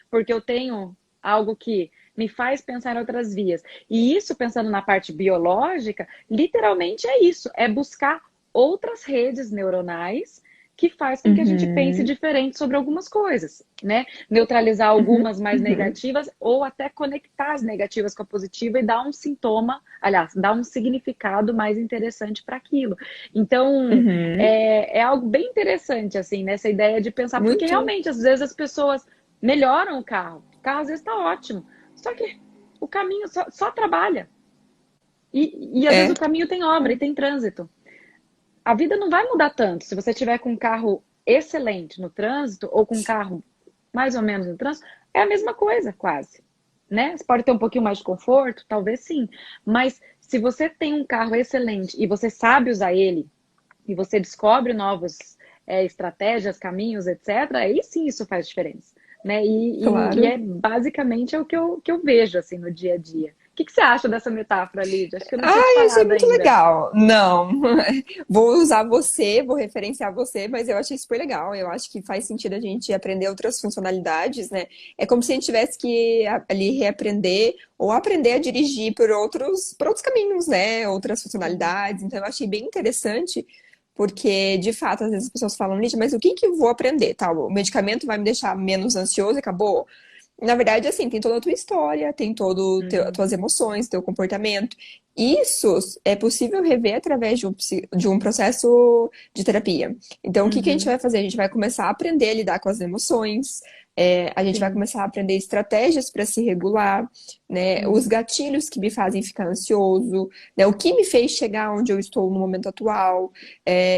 [SPEAKER 2] porque eu tenho algo que me faz pensar em outras vias. E isso, pensando na parte biológica, literalmente é isso, é buscar outras redes neuronais que faz com que a gente pense
[SPEAKER 1] Uhum,
[SPEAKER 2] diferente sobre algumas coisas, né? Neutralizar
[SPEAKER 1] uhum,
[SPEAKER 2] algumas mais
[SPEAKER 1] uhum.
[SPEAKER 2] negativas ou até conectar as negativas com a positiva e dar um sintoma, aliás, dar um significado mais interessante para aquilo. Então,
[SPEAKER 1] Uhum.
[SPEAKER 2] é algo bem interessante, assim, nessa ideia de pensar, porque
[SPEAKER 1] Muito.
[SPEAKER 2] realmente, às vezes, as pessoas melhoram o carro às vezes está ótimo, só que o caminho só trabalha. E às vezes
[SPEAKER 1] É.
[SPEAKER 2] o caminho tem obra e tem trânsito. A vida não vai mudar tanto se você tiver com um carro excelente no trânsito ou com um carro mais ou menos no trânsito, é a mesma coisa, quase. Né? Você pode ter um pouquinho mais de conforto, talvez sim. Mas se você tem um carro excelente e você sabe usar ele, e você descobre novas estratégias, caminhos, etc., aí sim isso faz diferença. Né? E
[SPEAKER 1] Claro.
[SPEAKER 2] é basicamente o que eu vejo assim no dia a dia. O que você acha dessa metáfora, Lídia? Acho que eu não tinha te
[SPEAKER 1] Ai, achei
[SPEAKER 2] falado
[SPEAKER 1] muito
[SPEAKER 2] ainda.
[SPEAKER 1] legal. Não, vou usar você, vou referenciar você, mas eu achei super legal. Eu acho que faz sentido a gente aprender outras funcionalidades, né? É como se a gente tivesse que ali reaprender ou aprender a dirigir por outros caminhos, né? Outras
[SPEAKER 2] Uhum.
[SPEAKER 1] funcionalidades. Então, eu achei bem interessante, porque, de fato, às vezes as pessoas falam, Lídia, mas o que que eu vou aprender? Tal, o medicamento vai me deixar menos ansioso e acabou? Na verdade, assim, tem toda a tua história, tem todo as
[SPEAKER 2] Uhum.
[SPEAKER 1] tuas emoções, teu comportamento. Isso é possível rever através de um processo de terapia. Então, o que que a gente
[SPEAKER 2] Uhum.
[SPEAKER 1] vai fazer? A gente vai começar a aprender a lidar com as emoções, a gente vai
[SPEAKER 2] Sim.
[SPEAKER 1] começar a aprender estratégias para se regular, né? Os
[SPEAKER 2] Uhum.
[SPEAKER 1] gatilhos que me fazem ficar ansioso, né? O que me fez chegar onde eu estou no momento atual.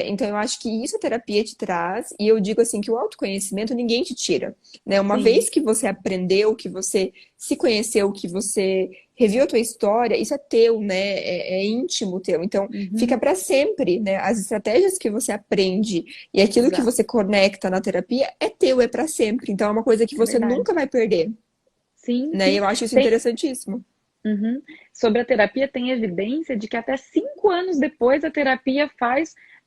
[SPEAKER 1] Então, eu acho que isso a terapia te traz, e eu digo assim que o autoconhecimento ninguém te tira, né? Uma
[SPEAKER 2] Sim.
[SPEAKER 1] vez que você aprendeu, que você se conheceu, que você reviu a tua história, isso é teu, né? É íntimo teu. Então, fica
[SPEAKER 2] Uhum.
[SPEAKER 1] para sempre, né? As estratégias que você aprende e aquilo que
[SPEAKER 2] Exato.
[SPEAKER 1] você conecta na terapia é teu, é para sempre. Então, é uma coisa que
[SPEAKER 2] É
[SPEAKER 1] você
[SPEAKER 2] verdade.
[SPEAKER 1] nunca vai perder,
[SPEAKER 2] Sim,
[SPEAKER 1] né? E
[SPEAKER 2] sim.
[SPEAKER 1] eu acho isso
[SPEAKER 2] Tem,
[SPEAKER 1] interessantíssimo.
[SPEAKER 2] uhum. Sobre a terapia, tem evidência de que até 5 anos depois a terapia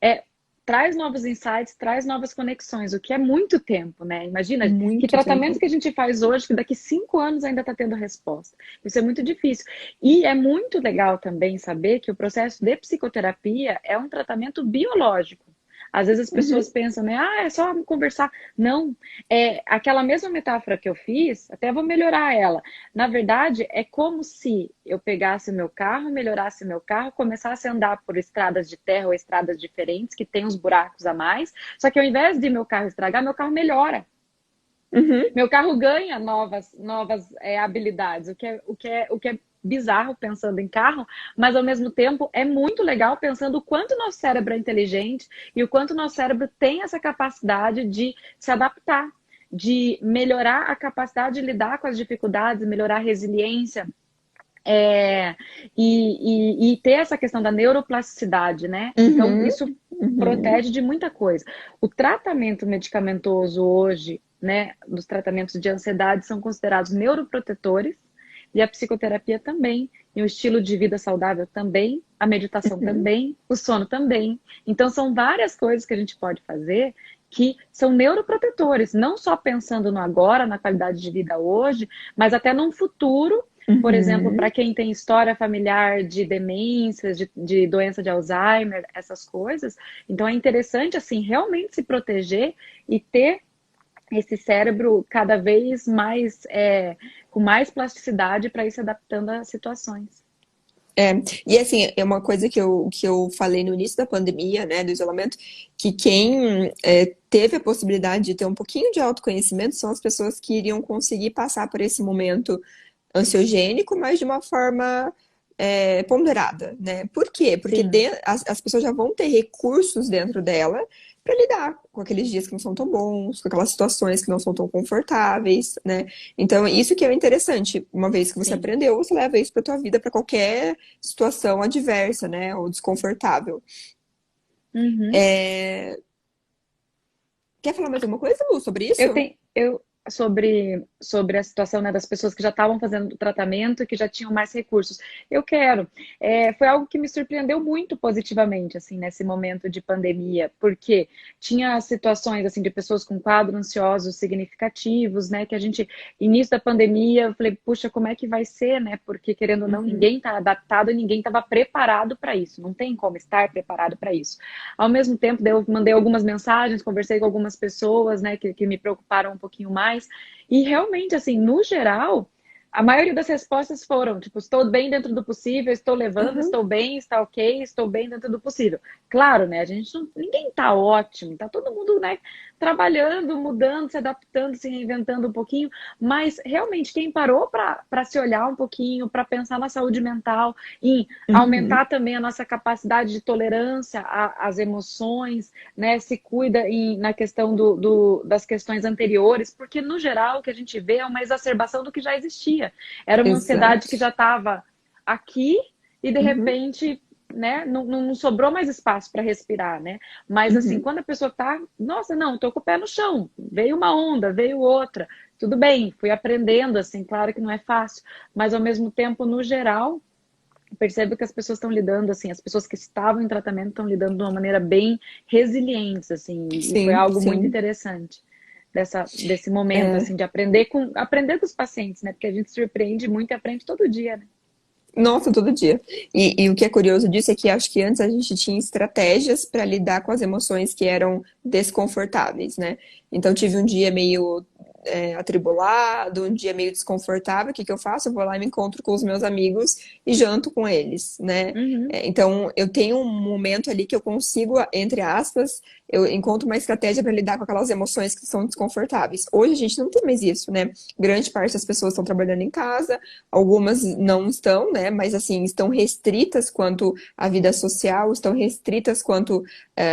[SPEAKER 2] é, traz novos insights, traz novas conexões, o que é muito tempo, né? Imagina que
[SPEAKER 1] Muito
[SPEAKER 2] tratamentos
[SPEAKER 1] tempo.
[SPEAKER 2] que a gente faz hoje, que daqui 5 anos ainda está tendo resposta. Isso é muito difícil. E é muito legal também saber que o processo de psicoterapia é um tratamento biológico. Às vezes as
[SPEAKER 1] Uhum,
[SPEAKER 2] pessoas pensam, né? Ah, é só conversar. Não, é aquela mesma metáfora que eu fiz, até vou melhorar ela. Na verdade, é como se eu pegasse o meu carro, melhorasse o meu carro, começasse a andar por estradas de terra ou estradas diferentes, que tem uns buracos a mais, só que ao invés de meu carro estragar, meu carro melhora.
[SPEAKER 1] uhum,
[SPEAKER 2] Meu carro ganha novas habilidades, o que é bizarro pensando em carro, mas ao mesmo tempo é muito legal pensando o quanto o nosso cérebro é inteligente e o quanto o nosso cérebro tem essa capacidade de se adaptar, de melhorar a capacidade de lidar com as dificuldades, melhorar a resiliência, é, e ter essa questão da neuroplasticidade, né? Então,
[SPEAKER 1] uhum,
[SPEAKER 2] isso
[SPEAKER 1] uhum,
[SPEAKER 2] protege de muita coisa. O tratamento medicamentoso hoje, né, dos tratamentos de ansiedade são considerados neuroprotetores e a psicoterapia também, e o estilo de vida saudável também, a meditação
[SPEAKER 1] uhum.
[SPEAKER 2] também, o sono também. Então, são várias coisas que a gente pode fazer que são neuroprotetores, não só pensando no agora, na qualidade de vida hoje, mas até num futuro, por exemplo,
[SPEAKER 1] Uhum.
[SPEAKER 2] para quem tem história familiar de demências, de doença de Alzheimer, essas coisas. Então é interessante, assim, realmente se proteger e ter esse cérebro cada vez mais, com mais plasticidade para ir se adaptando às situações.
[SPEAKER 1] É, e assim, é uma coisa que eu falei no início da pandemia, né, do isolamento, que quem teve a possibilidade de ter um pouquinho de autoconhecimento são as pessoas que iriam conseguir passar por esse momento ansiogênico, mas de uma forma ponderada, né? Por quê? Porque
[SPEAKER 2] Sim,
[SPEAKER 1] as pessoas já vão ter recursos dentro dela para lidar com aqueles dias que não são tão bons, com aquelas situações que não são tão confortáveis, né? Então, isso que é o interessante. Uma vez que você
[SPEAKER 2] sim.
[SPEAKER 1] aprendeu, você leva isso para tua vida, para qualquer situação adversa, né? Ou desconfortável.
[SPEAKER 2] Uhum.
[SPEAKER 1] É, Quer falar mais alguma coisa, Lu, sobre
[SPEAKER 2] Eu
[SPEAKER 1] isso?
[SPEAKER 2] tenho, eu, sobre a situação, né, das pessoas que já estavam fazendo o tratamento e que já tinham mais recursos. Eu quero. Foi algo que me surpreendeu muito positivamente, assim, nesse momento de pandemia, porque tinha situações, assim, de pessoas com quadros ansiosos significativos, né, que a gente, início da pandemia, eu falei, puxa, como é que vai ser, né, porque, querendo ou não,
[SPEAKER 1] Uhum.
[SPEAKER 2] ninguém está adaptado, ninguém estava preparado para isso, não tem como estar preparado para isso. Ao mesmo tempo, eu mandei algumas mensagens, conversei com algumas pessoas, né, que me preocuparam um pouquinho mais, e realmente, assim, no geral, a maioria das respostas foram, tipo, estou bem dentro do possível, estou levando,
[SPEAKER 1] Uhum.
[SPEAKER 2] estou bem, está ok, estou bem dentro do possível. Claro, né, a gente não, ninguém tá ótimo, tá todo mundo, né, trabalhando, mudando, se adaptando, se reinventando um pouquinho, mas realmente quem parou para se olhar um pouquinho, para pensar na saúde mental, em
[SPEAKER 1] Uhum.
[SPEAKER 2] aumentar também a nossa capacidade de tolerância às emoções, né, se cuida na questão das questões anteriores, porque no geral o que a gente vê é uma exacerbação do que já existia. Era uma ansiedade que
[SPEAKER 1] Exato.
[SPEAKER 2] já estava aqui e de
[SPEAKER 1] Uhum.
[SPEAKER 2] repente, né, não sobrou mais espaço para respirar, né? Mas assim,
[SPEAKER 1] Uhum.
[SPEAKER 2] quando a pessoa tá, nossa, não, tô com o pé no chão, veio uma onda, veio outra, tudo bem, fui aprendendo, assim, claro que não é fácil, mas ao mesmo tempo, no geral, percebo que as pessoas estão lidando, assim, as pessoas que estavam em tratamento estão lidando de uma maneira bem resiliente, assim, e foi
[SPEAKER 1] Sim,
[SPEAKER 2] algo muito
[SPEAKER 1] sim.
[SPEAKER 2] interessante desse momento,
[SPEAKER 1] É.
[SPEAKER 2] assim, de aprender com os pacientes, né? Porque a gente se surpreende muito e aprende todo dia, né?
[SPEAKER 1] Nossa, todo dia. E o que é curioso disso é que acho que antes a gente tinha estratégias para lidar com as emoções que eram desconfortáveis, né? Então tive um dia meio atribulado, um dia meio desconfortável. O que que eu faço? Eu vou lá e me encontro com os meus amigos e janto com eles, né?
[SPEAKER 2] Uhum,
[SPEAKER 1] Então eu tenho um momento ali que eu consigo, entre aspas, eu encontro uma estratégia para lidar com aquelas emoções que são desconfortáveis. Hoje a gente não tem mais isso, né? Grande parte das pessoas estão trabalhando em casa. Algumas não estão, né? Mas assim, estão restritas quanto à vida social, estão restritas quanto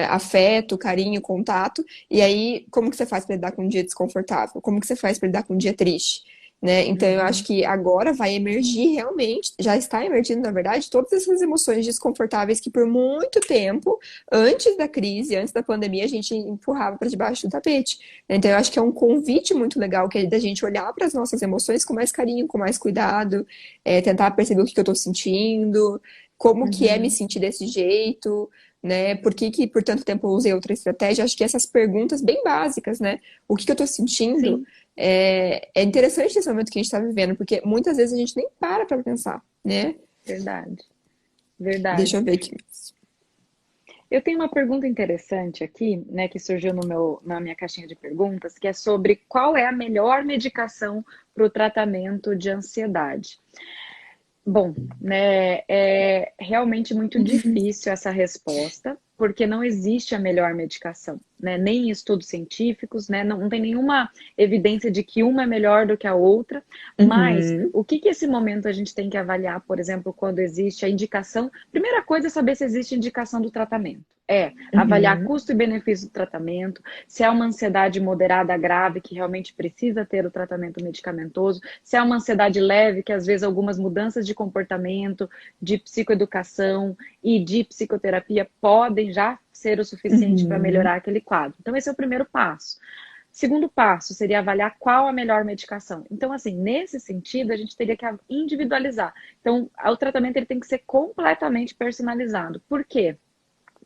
[SPEAKER 1] afeto, carinho, contato. E aí, como que você faz para lidar com um dia desconfortável? Como que você faz para lidar com um dia triste? Né? Então, eu acho
[SPEAKER 2] uhum.
[SPEAKER 1] que agora vai emergir realmente, já está emergindo, na verdade, todas essas emoções desconfortáveis que por muito tempo, antes da crise, antes da pandemia, a gente empurrava para debaixo do tapete. Então, eu acho que é um convite muito legal que é da gente olhar para as nossas emoções com mais carinho, com mais cuidado, tentar perceber o que que eu estou sentindo, como que é me
[SPEAKER 2] Uhum,
[SPEAKER 1] sentir desse jeito, né? Por que que por tanto tempo eu usei outra estratégia? Acho que essas perguntas bem básicas, né? O que que eu estou sentindo?
[SPEAKER 2] sim,
[SPEAKER 1] É interessante esse momento que a gente está vivendo, porque muitas vezes a gente nem para pensar, né?
[SPEAKER 2] verdade,
[SPEAKER 1] Deixa
[SPEAKER 2] verdade.
[SPEAKER 1] eu ver aqui.
[SPEAKER 2] Eu tenho uma pergunta interessante aqui, né, que surgiu na minha caixinha de perguntas, que é sobre qual é a melhor medicação para o tratamento de ansiedade. Bom, né, é realmente muito difícil essa resposta, porque não existe a melhor medicação, né? Nem em estudos científicos, né? Não tem nenhuma evidência de que uma é melhor do que a outra, mas
[SPEAKER 1] Uhum,
[SPEAKER 2] o que que esse momento a gente tem que avaliar, por exemplo, quando existe a indicação? Primeira coisa é saber se existe indicação do tratamento. É avaliar
[SPEAKER 1] uhum,
[SPEAKER 2] custo e benefício do tratamento, se é uma ansiedade moderada grave que realmente precisa ter o tratamento medicamentoso, se é uma ansiedade leve, que às vezes algumas mudanças de comportamento, de psicoeducação e de psicoterapia podem já ser o suficiente para
[SPEAKER 1] uhum,
[SPEAKER 2] melhorar aquele quadro. Então, esse é o primeiro passo. Segundo passo seria avaliar qual a melhor medicação. Então, assim, nesse sentido, a gente teria que individualizar. Então, o tratamento ele tem que ser completamente personalizado. Por quê?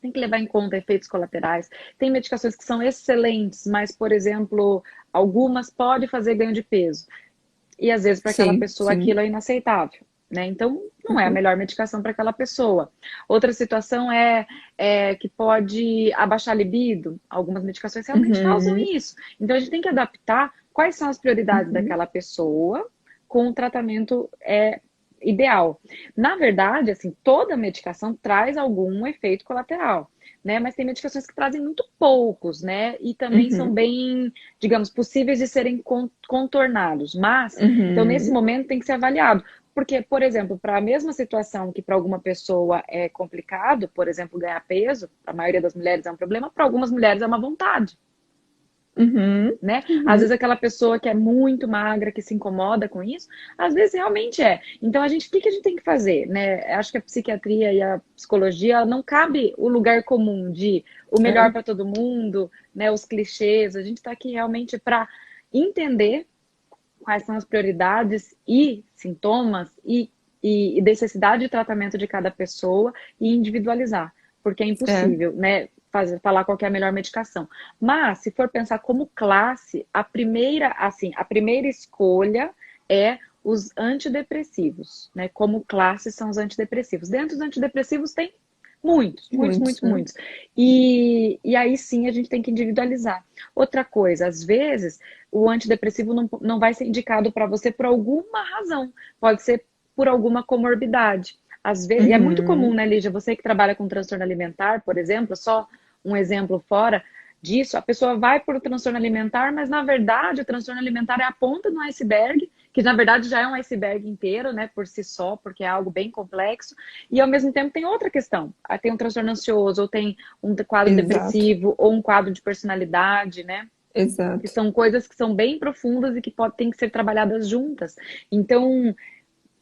[SPEAKER 2] Tem que levar em conta efeitos colaterais. Tem medicações que são excelentes, mas, por exemplo, algumas podem fazer ganho de peso. E às vezes para aquela
[SPEAKER 1] sim,
[SPEAKER 2] pessoa
[SPEAKER 1] sim,
[SPEAKER 2] aquilo é inaceitável, né? Então não é a
[SPEAKER 1] uhum,
[SPEAKER 2] melhor medicação para aquela pessoa. Outra situação é que pode abaixar a libido. Algumas medicações realmente causam
[SPEAKER 1] uhum,
[SPEAKER 2] isso. Então a gente tem que adaptar quais são as prioridades
[SPEAKER 1] uhum,
[SPEAKER 2] daquela pessoa com o tratamento ideal. Na verdade, assim, toda medicação traz algum efeito colateral, né? Mas tem medicações que trazem muito poucos, né? E também são
[SPEAKER 1] uhum,
[SPEAKER 2] bem, digamos, possíveis de serem contornados. Mas, então, nesse
[SPEAKER 1] uhum.
[SPEAKER 2] momento tem que ser avaliado. Porque, por exemplo, para a mesma situação que para alguma pessoa é complicado, por exemplo, ganhar peso, para a maioria das mulheres é um problema, para algumas mulheres é uma vontade,
[SPEAKER 1] Uhum,
[SPEAKER 2] né? Às
[SPEAKER 1] uhum,
[SPEAKER 2] vezes aquela pessoa que é muito magra, que se incomoda com isso, às vezes realmente é. Então o que que a gente tem que fazer, né? Acho que a psiquiatria e a psicologia não cabe o lugar comum de o melhor
[SPEAKER 1] é,
[SPEAKER 2] para todo mundo, né? Os clichês. A gente está aqui realmente para entender quais são as prioridades e sintomas e necessidade de tratamento de cada pessoa e individualizar, porque é
[SPEAKER 1] É,
[SPEAKER 2] impossível, né, falar qual que é a melhor medicação. Mas, se for pensar como classe, a primeira escolha é os antidepressivos, né? Como classe são os antidepressivos. Dentro dos antidepressivos tem muitos, muitos,
[SPEAKER 1] muitos,
[SPEAKER 2] muitos,
[SPEAKER 1] né?
[SPEAKER 2] muitos. E aí sim a gente tem que individualizar. Outra coisa, às vezes o antidepressivo não vai ser indicado para você por alguma razão. Pode ser por alguma comorbidade. Às vezes, e é muito comum,
[SPEAKER 1] Uhum,
[SPEAKER 2] né, Lígia? Você que trabalha com transtorno alimentar, por exemplo, só um exemplo fora disso, a pessoa vai por transtorno alimentar, mas na verdade o transtorno alimentar é a ponta do iceberg, que na verdade já é um iceberg inteiro, né, por si só, porque é algo bem complexo, e ao mesmo tempo tem outra questão. Tem um transtorno ansioso, ou tem um quadro
[SPEAKER 1] exato,
[SPEAKER 2] depressivo, ou um quadro de personalidade, né? Que
[SPEAKER 1] exato.
[SPEAKER 2] são coisas que são bem profundas e que têm que ser trabalhadas juntas. Então,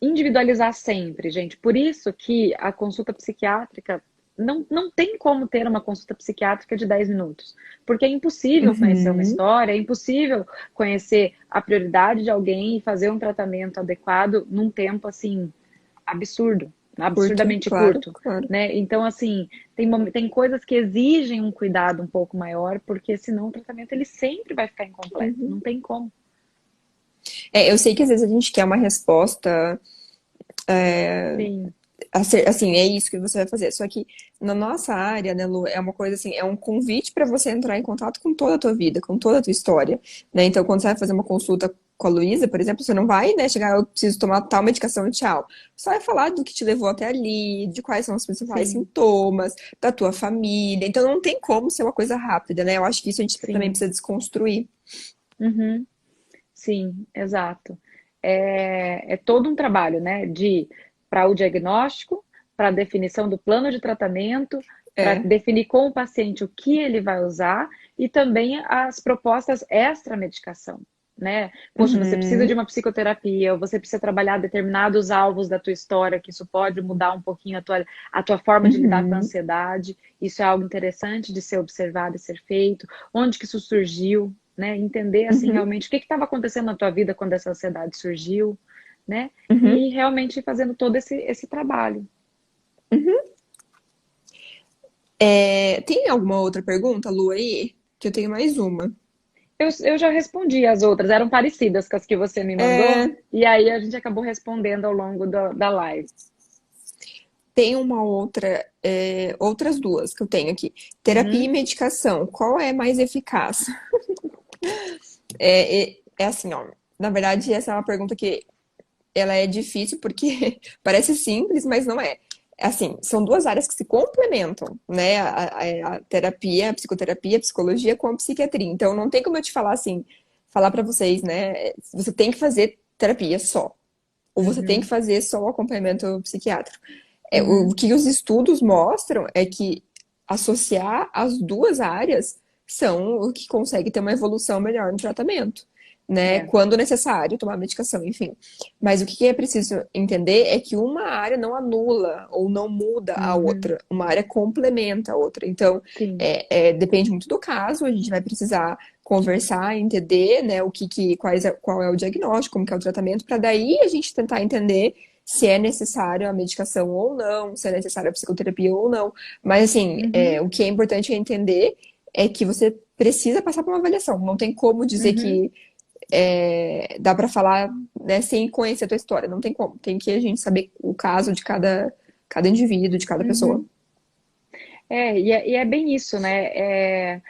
[SPEAKER 2] individualizar sempre, gente. Por isso que a consulta psiquiátrica não tem como ter uma consulta psiquiátrica de 10 minutos. Porque é impossível conhecer uma
[SPEAKER 1] Uhum,
[SPEAKER 2] história, é impossível conhecer a prioridade de alguém e fazer um tratamento adequado num tempo assim absurdo,
[SPEAKER 1] curto,
[SPEAKER 2] absurdamente
[SPEAKER 1] claro,
[SPEAKER 2] curto,
[SPEAKER 1] claro.
[SPEAKER 2] né? Então assim, tem coisas que exigem um cuidado um pouco maior, porque senão o tratamento ele sempre vai ficar incompleto,
[SPEAKER 1] Uhum.
[SPEAKER 2] não tem como.
[SPEAKER 1] É, eu sei que às vezes a gente quer uma resposta
[SPEAKER 2] Sim.
[SPEAKER 1] assim, é isso que você vai fazer. Só que na nossa área, né, Lu, é uma coisa assim, é um convite para você entrar em contato com toda a tua vida, com toda a tua história, né? Então, quando você vai fazer uma consulta com a Luísa, por exemplo, você não vai, né, chegar, eu preciso tomar tal medicação e tchau. Você vai falar do que te levou até ali, de quais são os principais
[SPEAKER 2] Sim,
[SPEAKER 1] sintomas, da tua família. Então, não tem como ser uma coisa rápida, né? Eu acho que isso a gente também
[SPEAKER 2] sim.
[SPEAKER 1] precisa desconstruir.
[SPEAKER 2] Uhum. Sim, exato. É todo um trabalho, né? Para o diagnóstico, para a definição do plano de tratamento, para
[SPEAKER 1] É.
[SPEAKER 2] definir com o paciente o que ele vai usar e também as propostas extra-medicação, né? Poxa, você precisa de
[SPEAKER 1] Uhum,
[SPEAKER 2] uma psicoterapia, ou você precisa trabalhar determinados alvos da tua história, que isso pode mudar um pouquinho a tua forma de lidar com a
[SPEAKER 1] uhum,
[SPEAKER 2] ansiedade. Isso é algo interessante de ser observado e ser feito. Onde que isso surgiu, né? Entender assim
[SPEAKER 1] uhum,
[SPEAKER 2] realmente o que estava acontecendo na tua vida quando essa ansiedade surgiu, né?
[SPEAKER 1] uhum,
[SPEAKER 2] E realmente fazendo todo esse trabalho.
[SPEAKER 1] uhum. É, tem alguma outra pergunta, Lu, aí? Que eu tenho mais uma.
[SPEAKER 2] Eu já respondi as outras, eram parecidas com as que você me mandou,
[SPEAKER 1] É,
[SPEAKER 2] e aí a gente acabou respondendo ao longo da live.
[SPEAKER 1] tem uma outra, outras duas que eu tenho aqui. Terapia e
[SPEAKER 2] Uhum,
[SPEAKER 1] medicação, qual é mais eficaz? É assim, ó. Na verdade, essa é uma pergunta que ela é difícil porque parece simples, mas não é. Assim, são duas áreas que se complementam, né? A terapia, a psicoterapia, a psicologia com a psiquiatria. Então, não tem como eu te falar assim, falar pra vocês, né? Você tem que fazer terapia só, ou você tem que
[SPEAKER 2] uhum,
[SPEAKER 1] fazer só o acompanhamento psiquiátrico. O
[SPEAKER 2] uhum,
[SPEAKER 1] que os estudos mostram é que associar as duas áreas são o que consegue ter uma evolução melhor no tratamento, né?
[SPEAKER 2] é,
[SPEAKER 1] Quando necessário, tomar medicação, enfim. Mas o que é preciso entender é que uma área não anula ou não muda a
[SPEAKER 2] uhum,
[SPEAKER 1] outra, uma área complementa a outra. Então,
[SPEAKER 2] sim,
[SPEAKER 1] depende muito do caso, a gente vai precisar conversar, entender, né, qual é o diagnóstico, como que é o tratamento, para daí a gente tentar entender se é necessário a medicação ou não, se é necessária a psicoterapia ou não. Mas, assim,
[SPEAKER 2] uhum,
[SPEAKER 1] o que é importante é entender é que você precisa passar por uma avaliação. Não tem como dizer
[SPEAKER 2] uhum,
[SPEAKER 1] que dá para falar, né, sem conhecer a tua história. Não tem como. Tem que a gente saber o caso de cada indivíduo, de cada pessoa.
[SPEAKER 2] uhum. E é bem isso, né?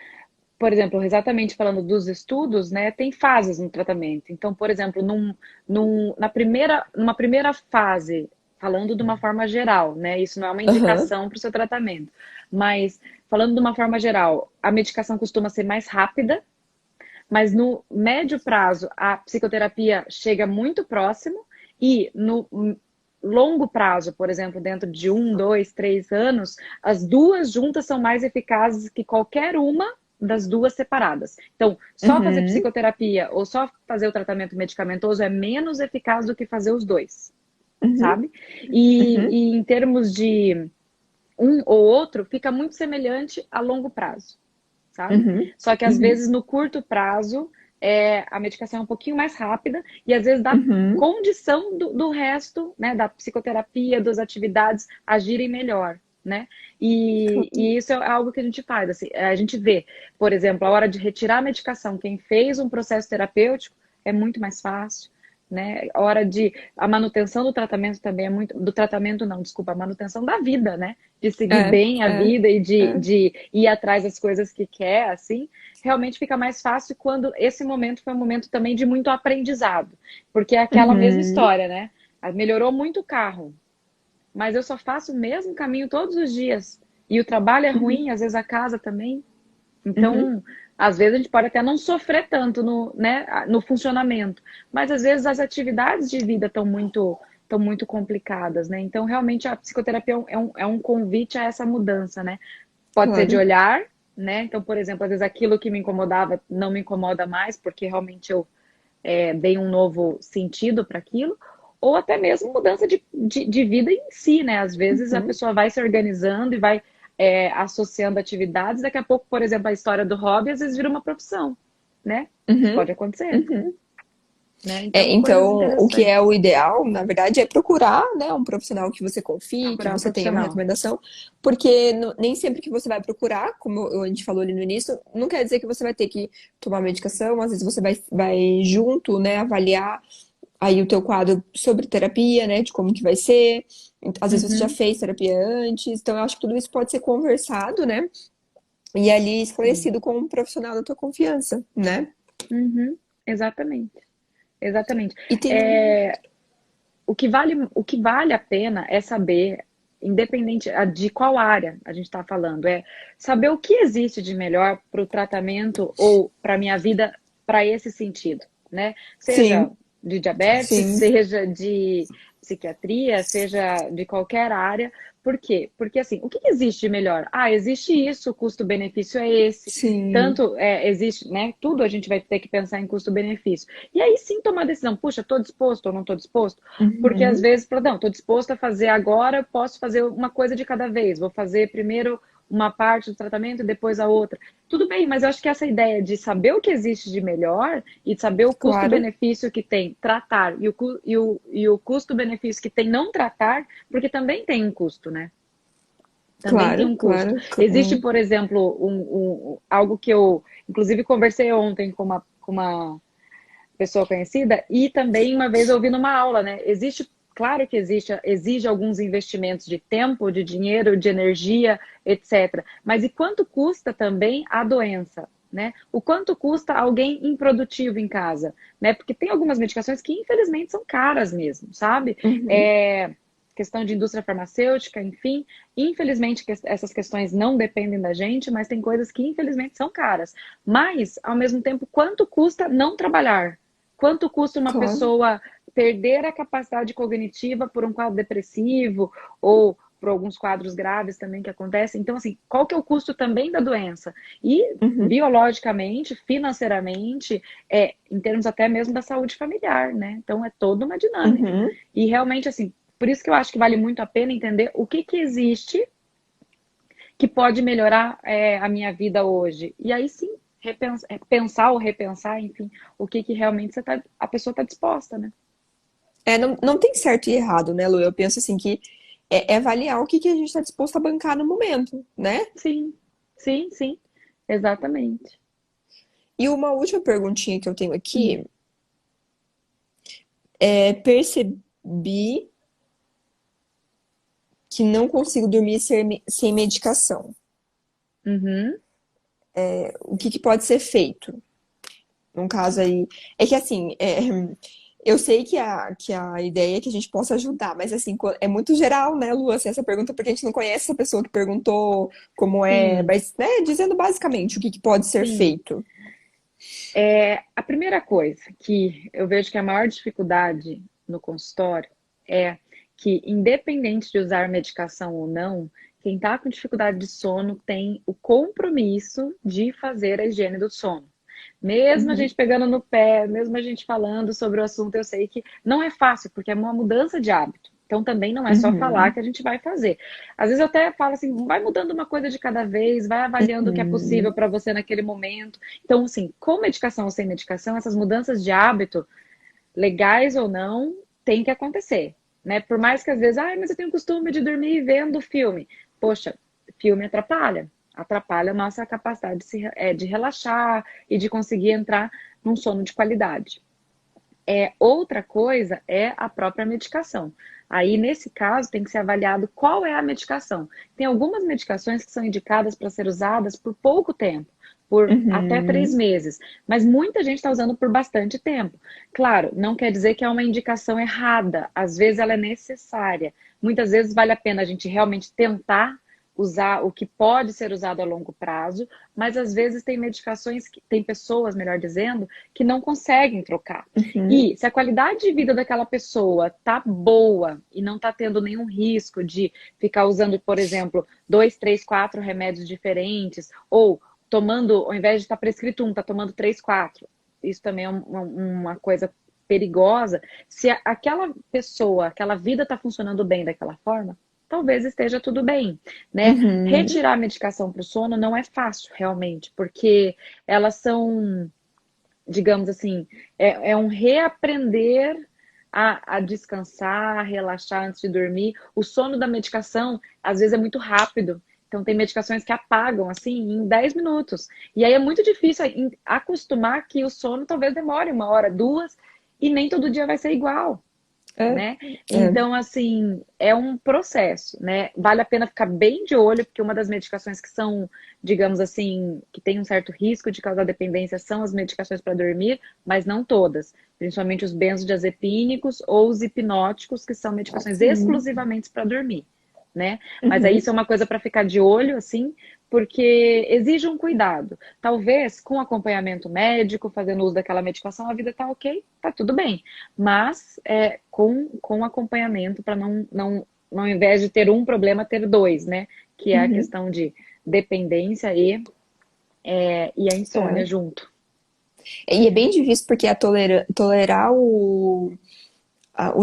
[SPEAKER 2] Por exemplo, exatamente falando dos estudos, né, tem fases no tratamento. Então, por exemplo, numa primeira fase, falando de uma forma geral, né, isso não é uma
[SPEAKER 1] Aham,
[SPEAKER 2] indicação para o seu tratamento, mas falando de uma forma geral, a medicação costuma ser mais rápida, mas no médio prazo a psicoterapia chega muito próximo e no longo prazo, por exemplo, dentro de 1, 2, 3 anos, as duas juntas são mais eficazes que qualquer uma das duas separadas. Então, só fazer
[SPEAKER 1] uhum,
[SPEAKER 2] psicoterapia ou só fazer o tratamento medicamentoso é menos eficaz do que fazer os dois,
[SPEAKER 1] uhum,
[SPEAKER 2] sabe? E,
[SPEAKER 1] uhum,
[SPEAKER 2] e em termos de um ou outro, fica muito semelhante a longo prazo, sabe?
[SPEAKER 1] uhum,
[SPEAKER 2] Só que às
[SPEAKER 1] uhum,
[SPEAKER 2] vezes no curto prazo a medicação é um pouquinho mais rápida e às vezes dá
[SPEAKER 1] Uhum.
[SPEAKER 2] condição do resto, né, da psicoterapia, das atividades agirem melhor, né? E isso é algo que a gente faz, assim, a gente vê, por exemplo, a hora de retirar a medicação, quem fez um processo terapêutico é muito mais fácil, né? A hora de a manutenção do tratamento também é muito do tratamento não, desculpa, a manutenção da vida, né? De seguir
[SPEAKER 1] É,
[SPEAKER 2] bem a
[SPEAKER 1] é,
[SPEAKER 2] vida e
[SPEAKER 1] é.
[SPEAKER 2] de ir atrás das coisas que quer, assim, realmente fica mais fácil quando esse momento foi um momento também de muito aprendizado, porque é aquela mesma
[SPEAKER 1] Uhum.
[SPEAKER 2] história, né? Melhorou muito o carro, mas eu só faço o mesmo caminho todos os dias. E o trabalho é
[SPEAKER 1] Uhum.
[SPEAKER 2] ruim, às vezes a casa também.
[SPEAKER 1] Uhum.
[SPEAKER 2] Então, às vezes a gente pode até não sofrer tanto no, né, no funcionamento, mas às vezes as atividades de vida estão muito complicadas, né? Então, realmente a psicoterapia é um convite a essa mudança, né? Pode ser de
[SPEAKER 1] Claro.
[SPEAKER 2] olhar, né? Então, por exemplo, às vezes aquilo que me incomodava não me incomoda mais, porque realmente eu dei um novo sentido para aquilo, ou até mesmo mudança de vida em si, né? Às vezes a
[SPEAKER 1] Uhum.
[SPEAKER 2] pessoa vai se organizando e vai associando atividades, daqui a pouco, por exemplo, a história do hobby às vezes vira uma profissão, né?
[SPEAKER 1] Uhum.
[SPEAKER 2] Pode acontecer,
[SPEAKER 1] Uhum.
[SPEAKER 2] né?
[SPEAKER 1] É,
[SPEAKER 2] Então, coisas
[SPEAKER 1] então, o que é
[SPEAKER 2] interessantes.
[SPEAKER 1] o ideal, na verdade, é procurar, né, um profissional que você confie, que
[SPEAKER 2] Procurar um
[SPEAKER 1] você tenha uma
[SPEAKER 2] profissional.
[SPEAKER 1] recomendação, porque nem sempre que você vai procurar, como a gente falou ali no início, não quer dizer que você vai ter que tomar medicação, às vezes você vai junto, né, avaliar aí o teu quadro sobre terapia, né, de como que vai ser, às vezes você já
[SPEAKER 2] Uhum,
[SPEAKER 1] fez terapia antes, então eu acho que tudo isso pode ser conversado, né, e ali
[SPEAKER 2] sim.
[SPEAKER 1] esclarecido com um profissional da tua confiança, né.
[SPEAKER 2] Uhum, exatamente. Exatamente.
[SPEAKER 1] E tem.
[SPEAKER 2] É, o que vale a pena é saber, independente de qual área a gente está falando, é saber o que existe de melhor para o tratamento ou para a minha vida para esse sentido, né? Seja
[SPEAKER 1] Sim,
[SPEAKER 2] de diabetes,
[SPEAKER 1] sim,
[SPEAKER 2] seja de psiquiatria, seja de qualquer área. Por quê? Porque assim, o que existe de melhor? Ah, existe isso, o custo-benefício é esse.
[SPEAKER 1] sim.
[SPEAKER 2] Tanto existe, né? Tudo a gente vai ter que pensar em custo-benefício. E aí sim tomar a decisão, puxa, estou disposto ou não estou disposto? Porque às
[SPEAKER 1] Uhum.
[SPEAKER 2] vezes, não, estou disposto a fazer agora, eu posso fazer uma coisa de cada vez. Vou fazer primeiro uma parte do tratamento e depois a outra. Tudo bem, mas eu acho que essa ideia de saber o que existe de melhor e de saber o
[SPEAKER 1] Claro,
[SPEAKER 2] custo-benefício que tem tratar e o custo-benefício que tem não tratar, porque também tem um custo, né? Também tem
[SPEAKER 1] claro,
[SPEAKER 2] um custo.
[SPEAKER 1] claro.
[SPEAKER 2] Existe, por exemplo, algo que eu, inclusive, conversei ontem com uma pessoa conhecida, e também uma vez eu ouvi numa aula, né? Existe, claro que exige alguns investimentos de tempo, de dinheiro, de energia, etc. Mas e quanto custa também a doença? Né? O quanto custa alguém improdutivo em casa, né? Porque tem algumas medicações que infelizmente são caras mesmo, sabe?
[SPEAKER 1] Uhum.
[SPEAKER 2] É, questão de indústria farmacêutica, enfim. Infelizmente essas questões não dependem da gente, mas tem coisas que infelizmente são caras. Mas, ao mesmo tempo, quanto custa não trabalhar? Quanto custa uma
[SPEAKER 1] Claro,
[SPEAKER 2] pessoa perder a capacidade cognitiva por um quadro depressivo ou por alguns quadros graves também que acontecem? Então, assim, qual que é o custo também da doença? E
[SPEAKER 1] uhum.
[SPEAKER 2] biologicamente, financeiramente, em termos até mesmo da saúde familiar, né? Então, é toda uma dinâmica.
[SPEAKER 1] Uhum.
[SPEAKER 2] E realmente, assim, por isso que eu acho que vale muito a pena entender o que existe que pode melhorar a minha vida hoje. E aí sim, pensar ou repensar, enfim, o que realmente a pessoa está disposta, né?
[SPEAKER 1] É, não tem certo e errado, né, Lu? Eu penso assim que é avaliar o que que a gente está disposto a bancar no momento, né?
[SPEAKER 2] Sim, sim, sim, exatamente.
[SPEAKER 1] E uma última perguntinha que eu tenho
[SPEAKER 2] Hum.
[SPEAKER 1] aqui percebi que não consigo dormir sem medicação.
[SPEAKER 2] Uhum,
[SPEAKER 1] O que que pode ser feito? Num caso aí. É que assim, eu sei que a ideia é que a gente possa ajudar, mas assim, é muito geral, né, Lu, assim, essa pergunta, porque a gente não conhece essa pessoa que perguntou como é,
[SPEAKER 2] sim,
[SPEAKER 1] mas, né, dizendo basicamente o que que pode ser
[SPEAKER 2] sim.
[SPEAKER 1] feito.
[SPEAKER 2] A primeira coisa que eu vejo que é a maior dificuldade no consultório é que, independente de usar medicação ou não, quem está com dificuldade de sono tem o compromisso de fazer a higiene do sono. Mesmo a
[SPEAKER 1] Uhum,
[SPEAKER 2] gente pegando no pé, mesmo a gente falando sobre o assunto, eu sei que não é fácil, porque é uma mudança de hábito. Então também não é só falar
[SPEAKER 1] Uhum.
[SPEAKER 2] que a gente vai fazer. Às vezes eu até falo assim, vai mudando uma coisa de cada vez, vai avaliando o que é possível
[SPEAKER 1] Uhum.
[SPEAKER 2] para você naquele momento. Então, assim, com medicação ou sem medicação, essas mudanças de hábito, legais ou não, tem que acontecer, né? Por mais que às vezes, mas eu tenho costume de dormir vendo filme. Poxa, filme atrapalha a nossa capacidade de relaxar e de conseguir entrar num sono de qualidade. Outra coisa é a própria medicação. Aí, nesse caso, tem que ser avaliado qual é a medicação. Tem algumas medicações que são indicadas para ser usadas por pouco tempo, por até 3 meses, mas muita gente está usando por bastante tempo. Claro, não quer dizer que é uma indicação errada, às vezes ela é necessária. Muitas vezes vale a pena a gente realmente tentar usar o que pode ser usado a longo prazo, mas às vezes tem medicações, tem pessoas, melhor dizendo, que não conseguem trocar.
[SPEAKER 1] Uhum.
[SPEAKER 2] E se a qualidade de vida daquela pessoa tá boa e não tá tendo nenhum risco de ficar usando, por exemplo, 2, 3, 4 remédios diferentes, ou tomando, ao invés de estar prescrito um, tá tomando 3, 4. Isso também é uma coisa perigosa. Se aquela pessoa, aquela vida está funcionando bem daquela forma, talvez esteja tudo bem, né?
[SPEAKER 1] Uhum.
[SPEAKER 2] Retirar a medicação para o sono não é fácil, realmente, porque elas são, digamos assim, é um reaprender a descansar, a relaxar antes de dormir. O sono da medicação, às vezes, é muito rápido. Então, tem medicações que apagam, assim, em 10 minutos. E aí é muito difícil acostumar que o sono talvez demore 1 hora, 2, e nem todo dia vai ser igual,
[SPEAKER 1] É,
[SPEAKER 2] né?
[SPEAKER 1] é.
[SPEAKER 2] Então, assim, é um processo, né? Vale a pena ficar bem de olho, porque uma das medicações que são, digamos assim, que tem um certo risco de causar dependência são as medicações para dormir, mas não todas. Principalmente os benzodiazepínicos ou os hipnóticos, que são medicações
[SPEAKER 1] Sim.
[SPEAKER 2] exclusivamente para dormir, né? Mas aí
[SPEAKER 1] Uhum.
[SPEAKER 2] isso é uma coisa para ficar de olho, assim, porque exige um cuidado. Talvez com acompanhamento médico, fazendo uso daquela medicação, a vida tá ok, tá tudo bem. Mas com acompanhamento para não, ao invés de ter um problema, ter dois, né? Que é a
[SPEAKER 1] Uhum.
[SPEAKER 2] questão de dependência e a insônia
[SPEAKER 1] É.
[SPEAKER 2] junto.
[SPEAKER 1] E é bem difícil porque tolerar o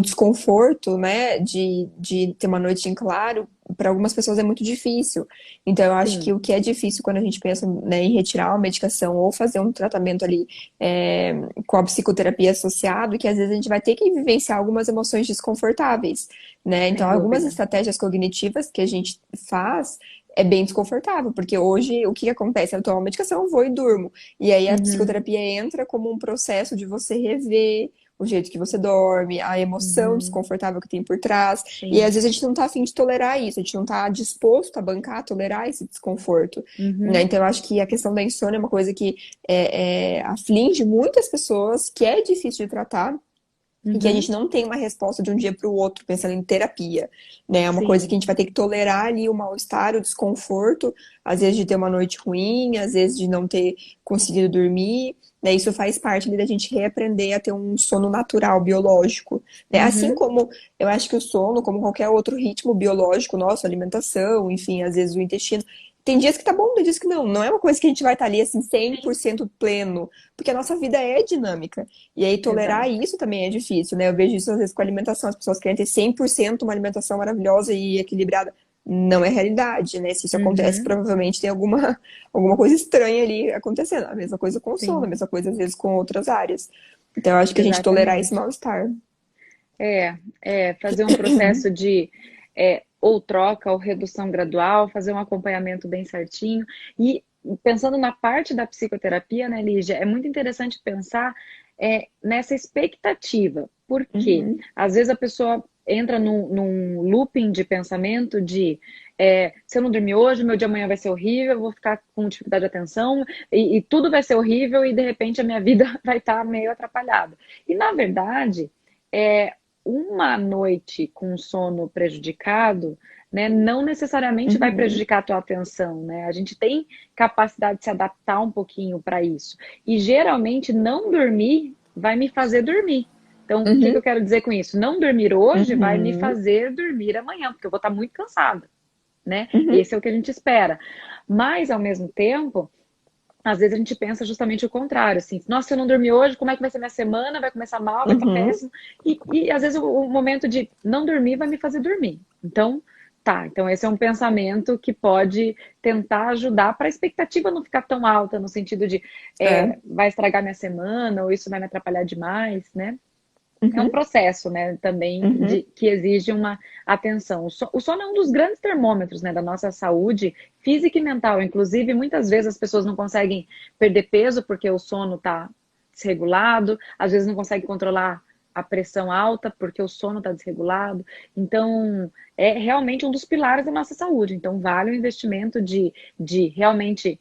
[SPEAKER 1] desconforto, né, de ter uma noite em claro, para algumas pessoas é muito difícil. Então, eu acho que
[SPEAKER 2] Sim,
[SPEAKER 1] o que é difícil quando a gente pensa, né, em retirar uma medicação ou fazer um tratamento ali é, com a psicoterapia associado, que às vezes a gente vai ter que vivenciar algumas emoções desconfortáveis, né? Então,
[SPEAKER 2] sem
[SPEAKER 1] algumas
[SPEAKER 2] dúvida.
[SPEAKER 1] estratégias cognitivas que a gente faz é bem desconfortável, porque hoje o que acontece? Eu tomo a medicação, eu vou e durmo. E aí a
[SPEAKER 2] Uhum,
[SPEAKER 1] psicoterapia entra como um processo de você rever o jeito que você dorme, a emoção
[SPEAKER 2] uhum,
[SPEAKER 1] desconfortável que tem por trás. E
[SPEAKER 2] sim.
[SPEAKER 1] às vezes a gente não tá afim de tolerar isso, a gente não tá disposto a bancar, tolerar esse desconforto. Né?
[SPEAKER 2] Uhum,
[SPEAKER 1] Então eu acho que a questão da insônia é uma coisa que aflige muitas pessoas, que é difícil de tratar. E que a
[SPEAKER 2] uhum,
[SPEAKER 1] gente não tem uma resposta de um dia para o outro, pensando em terapia, né? É uma coisa que
[SPEAKER 2] sim.
[SPEAKER 1] a gente vai ter que tolerar ali o mal-estar, o desconforto, às vezes de ter uma noite ruim, às vezes de não ter conseguido dormir, né? Isso faz parte ali da gente reaprender a ter um sono natural, biológico, né? Assim
[SPEAKER 2] Uhum,
[SPEAKER 1] como eu acho que o sono, como qualquer outro ritmo biológico nosso, alimentação, enfim, às vezes o intestino, tem dias que tá bom, tem dias que não. Não é uma coisa que a gente vai estar ali assim 100% pleno, porque a nossa vida é dinâmica. E aí tolerar
[SPEAKER 2] exato.
[SPEAKER 1] isso também é difícil, né? Eu vejo isso às vezes com a alimentação. As pessoas querem ter 100% uma alimentação maravilhosa e equilibrada. Não é realidade, né? Se isso acontece,
[SPEAKER 2] Uhum,
[SPEAKER 1] provavelmente tem alguma coisa estranha ali acontecendo. A mesma coisa com o sono, a
[SPEAKER 2] sim,
[SPEAKER 1] mesma coisa às vezes com outras áreas. Então eu acho que a gente tolerar esse
[SPEAKER 2] exatamente.
[SPEAKER 1] mal-estar.
[SPEAKER 2] Fazer um processo de ou troca ou redução gradual, fazer um acompanhamento bem certinho. E pensando na parte da psicoterapia, né, Lígia, é muito interessante pensar nessa expectativa. Por quê?
[SPEAKER 1] Uhum,
[SPEAKER 2] Às vezes a pessoa entra num looping de pensamento de se eu não dormir hoje, meu dia amanhã vai ser horrível, eu vou ficar com dificuldade de atenção e tudo vai ser horrível e de repente a minha vida vai estar meio atrapalhada. E na verdade, é, uma noite com sono prejudicado, né, não necessariamente vai
[SPEAKER 1] uhum,
[SPEAKER 2] prejudicar a tua atenção, né? A gente tem capacidade de se adaptar um pouquinho para isso. E geralmente não dormir vai me fazer dormir. Então, o que que
[SPEAKER 1] uhum,
[SPEAKER 2] eu quero dizer com isso? Não dormir hoje vai me
[SPEAKER 1] uhum,
[SPEAKER 2] fazer dormir amanhã, porque eu vou estar muito cansada, né?
[SPEAKER 1] uhum,
[SPEAKER 2] Esse é o que a gente espera. Mas, ao mesmo tempo, às vezes a gente pensa justamente o contrário, assim, nossa, se eu não dormir hoje, como é que vai ser minha semana? Vai começar mal, vai estar
[SPEAKER 1] Uhum.
[SPEAKER 2] péssimo. E às vezes o momento de não dormir vai me fazer dormir. Então, tá, então esse é um pensamento que pode tentar ajudar para a expectativa não ficar tão alta, no sentido de
[SPEAKER 1] É.
[SPEAKER 2] vai estragar minha semana, ou isso vai me atrapalhar demais, né? É um
[SPEAKER 1] Uhum.
[SPEAKER 2] processo, né, também
[SPEAKER 1] Uhum.
[SPEAKER 2] que exige uma atenção. O sono é um dos grandes termômetros, né, da nossa saúde física e mental. Inclusive, muitas vezes as pessoas não conseguem perder peso porque o sono está desregulado, às vezes não conseguem controlar a pressão alta porque o sono está desregulado. Então, é realmente um dos pilares da nossa saúde. Então, vale o investimento de realmente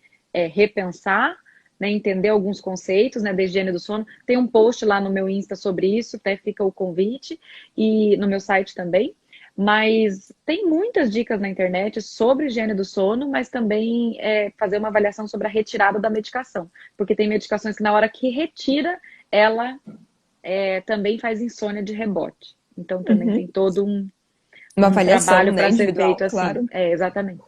[SPEAKER 2] repensar, né, entender alguns conceitos, né, da higiene do sono. Tem um post lá no meu Insta sobre isso, até fica o convite, e no meu site também. Mas tem muitas dicas na internet sobre higiene do sono, mas também fazer uma avaliação sobre a retirada da medicação. Porque tem medicações que na hora que retira, ela também faz insônia de rebote. Então também tem
[SPEAKER 1] Uhum.
[SPEAKER 2] todo um,
[SPEAKER 1] Uma
[SPEAKER 2] um
[SPEAKER 1] avaliação,
[SPEAKER 2] trabalho
[SPEAKER 1] né,
[SPEAKER 2] para ser
[SPEAKER 1] individual,
[SPEAKER 2] feito assim.
[SPEAKER 1] claro.
[SPEAKER 2] Exatamente.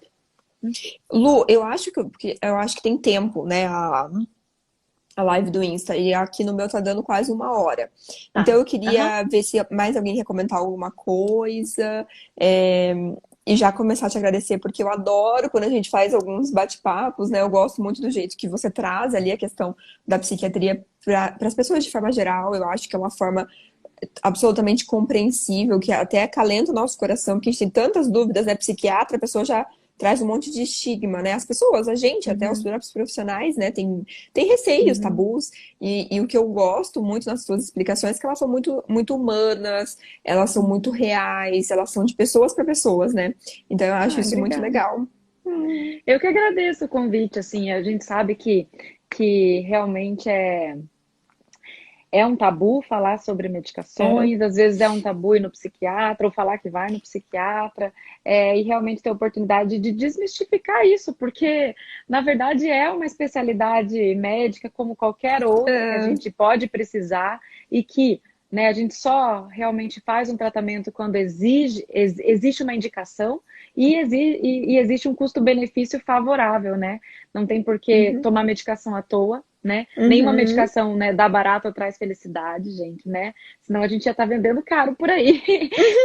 [SPEAKER 1] Lu, eu acho porque eu acho que tem tempo, né, a live do Insta, e aqui no meu tá dando quase 1 hora. Então
[SPEAKER 2] Tá.
[SPEAKER 1] eu
[SPEAKER 2] Aham.
[SPEAKER 1] queria ver se mais alguém quer comentar alguma coisa, é, e já começar a te agradecer, porque eu adoro quando a gente faz alguns bate-papos, né? Eu gosto muito do jeito que você traz ali a questão da psiquiatria para as pessoas de forma geral. Eu acho que é uma forma absolutamente compreensível, que até acalenta o nosso coração, porque a gente tem tantas dúvidas, né? Psiquiatra, a pessoa já traz um monte de estigma, né? As pessoas, a gente, até os
[SPEAKER 2] Uhum.
[SPEAKER 1] próprios profissionais, né? Tem receios,
[SPEAKER 2] Uhum.
[SPEAKER 1] tabus, e o que eu gosto muito nas suas explicações é que elas são muito humanas, elas são muito
[SPEAKER 2] Uhum.
[SPEAKER 1] reais, elas são de pessoas para pessoas, né? Então eu acho
[SPEAKER 2] Ah,
[SPEAKER 1] isso muito
[SPEAKER 2] obrigada.
[SPEAKER 1] legal.
[SPEAKER 2] Eu que agradeço o convite, assim, a gente sabe que realmente é um tabu falar sobre
[SPEAKER 1] É.
[SPEAKER 2] medicações, às vezes é um tabu ir no psiquiatra ou falar que vai no psiquiatra, e realmente ter a oportunidade de desmistificar isso, porque na verdade é uma especialidade médica como qualquer outra que a
[SPEAKER 1] É.
[SPEAKER 2] gente pode precisar e que, né, a gente só realmente faz um tratamento quando existe uma indicação e existe um custo-benefício favorável, né? Não tem por que
[SPEAKER 1] Uhum.
[SPEAKER 2] tomar medicação à toa, né? Nenhuma
[SPEAKER 1] Uhum.
[SPEAKER 2] medicação, né, dá barato ou traz felicidade, gente, né? Senão a gente já tá vendendo caro por aí.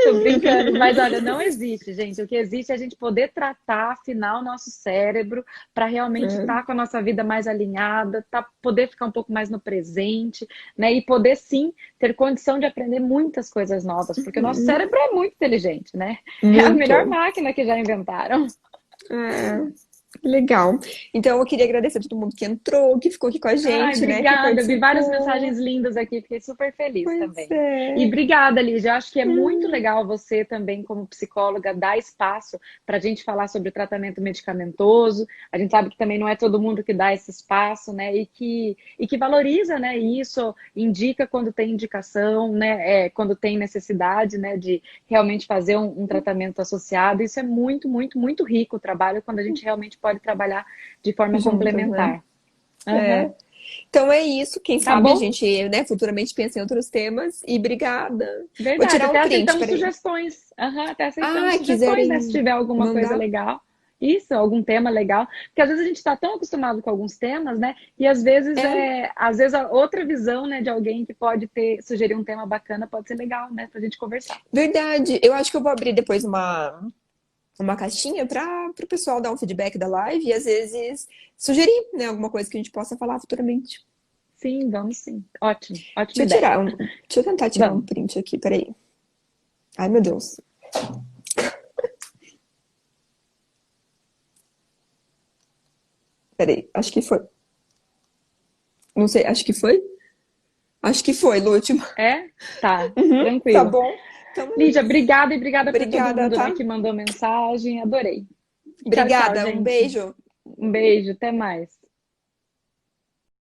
[SPEAKER 2] Tô brincando, mas olha, não existe, gente. O que existe é a gente poder tratar, afinar o nosso cérebro para realmente
[SPEAKER 1] É.
[SPEAKER 2] estar com a nossa vida mais alinhada, poder ficar um pouco mais no presente, né? E poder sim ter condição de aprender muitas coisas novas, porque o nosso
[SPEAKER 1] Uhum.
[SPEAKER 2] cérebro é muito inteligente, né? É a melhor
[SPEAKER 1] Muito.
[SPEAKER 2] máquina que já inventaram.
[SPEAKER 1] É. Legal. Então, eu queria agradecer a todo mundo que entrou, que ficou aqui com a
[SPEAKER 2] Ai,
[SPEAKER 1] gente, né? Que
[SPEAKER 2] obrigada. Eu vi várias
[SPEAKER 1] participou.
[SPEAKER 2] mensagens lindas aqui, fiquei super feliz
[SPEAKER 1] Pois
[SPEAKER 2] também. E
[SPEAKER 1] é.
[SPEAKER 2] obrigada, Lígia. Eu acho que é muito
[SPEAKER 1] Hum,
[SPEAKER 2] legal você também, como psicóloga, dar espaço para a gente falar sobre o tratamento medicamentoso. A gente sabe que também não é todo mundo que dá esse espaço, né? E que valoriza, né? Isso indica quando tem indicação, né? Quando tem necessidade, né? De realmente fazer um tratamento associado. Isso é muito, muito, muito rico o trabalho quando a gente realmente pode trabalhar de forma
[SPEAKER 1] juntas, né?
[SPEAKER 2] complementar. Aham.
[SPEAKER 1] É. Então é isso. Quem
[SPEAKER 2] Tá
[SPEAKER 1] sabe a
[SPEAKER 2] bom?
[SPEAKER 1] gente, né, futuramente pensa em outros temas. E obrigada. Vou
[SPEAKER 2] Verdade,
[SPEAKER 1] tirar
[SPEAKER 2] até
[SPEAKER 1] um print,
[SPEAKER 2] aceitamos
[SPEAKER 1] peraí.
[SPEAKER 2] sugestões. Aham, até aceitamos
[SPEAKER 1] Ah,
[SPEAKER 2] sugestões, né? Se
[SPEAKER 1] quiserem
[SPEAKER 2] tiver alguma coisa
[SPEAKER 1] mandar?
[SPEAKER 2] legal. Isso, algum tema legal. Porque às vezes a gente está tão acostumado com alguns temas, né? E
[SPEAKER 1] É
[SPEAKER 2] às vezes a outra visão, né, de alguém que pode sugerir um tema bacana pode ser legal, né? Pra gente conversar.
[SPEAKER 1] verdade. Eu acho que eu vou abrir depois uma caixinha para o pessoal dar um feedback da live e às vezes sugerir, né, alguma coisa que a gente possa falar futuramente.
[SPEAKER 2] Sim, vamos sim. Ótimo,
[SPEAKER 1] Deixa
[SPEAKER 2] ótima
[SPEAKER 1] eu
[SPEAKER 2] ideia.
[SPEAKER 1] deixa eu tentar tirar um
[SPEAKER 2] Vamos.
[SPEAKER 1] print aqui, peraí. Ai, meu Deus. Peraí, acho que foi. Não sei, acho que foi? Acho que foi, Lúcio.
[SPEAKER 2] É? Tá,
[SPEAKER 1] Uhum, tá
[SPEAKER 2] tranquilo.
[SPEAKER 1] bom. Então é
[SPEAKER 2] Lídia,
[SPEAKER 1] isso.
[SPEAKER 2] obrigada e obrigada por todo
[SPEAKER 1] Obrigada,
[SPEAKER 2] mundo, né,
[SPEAKER 1] tá?
[SPEAKER 2] que mandou mensagem. Adorei. Tchau, tchau,
[SPEAKER 1] Obrigada, um
[SPEAKER 2] gente.
[SPEAKER 1] beijo.
[SPEAKER 2] Um beijo, até mais.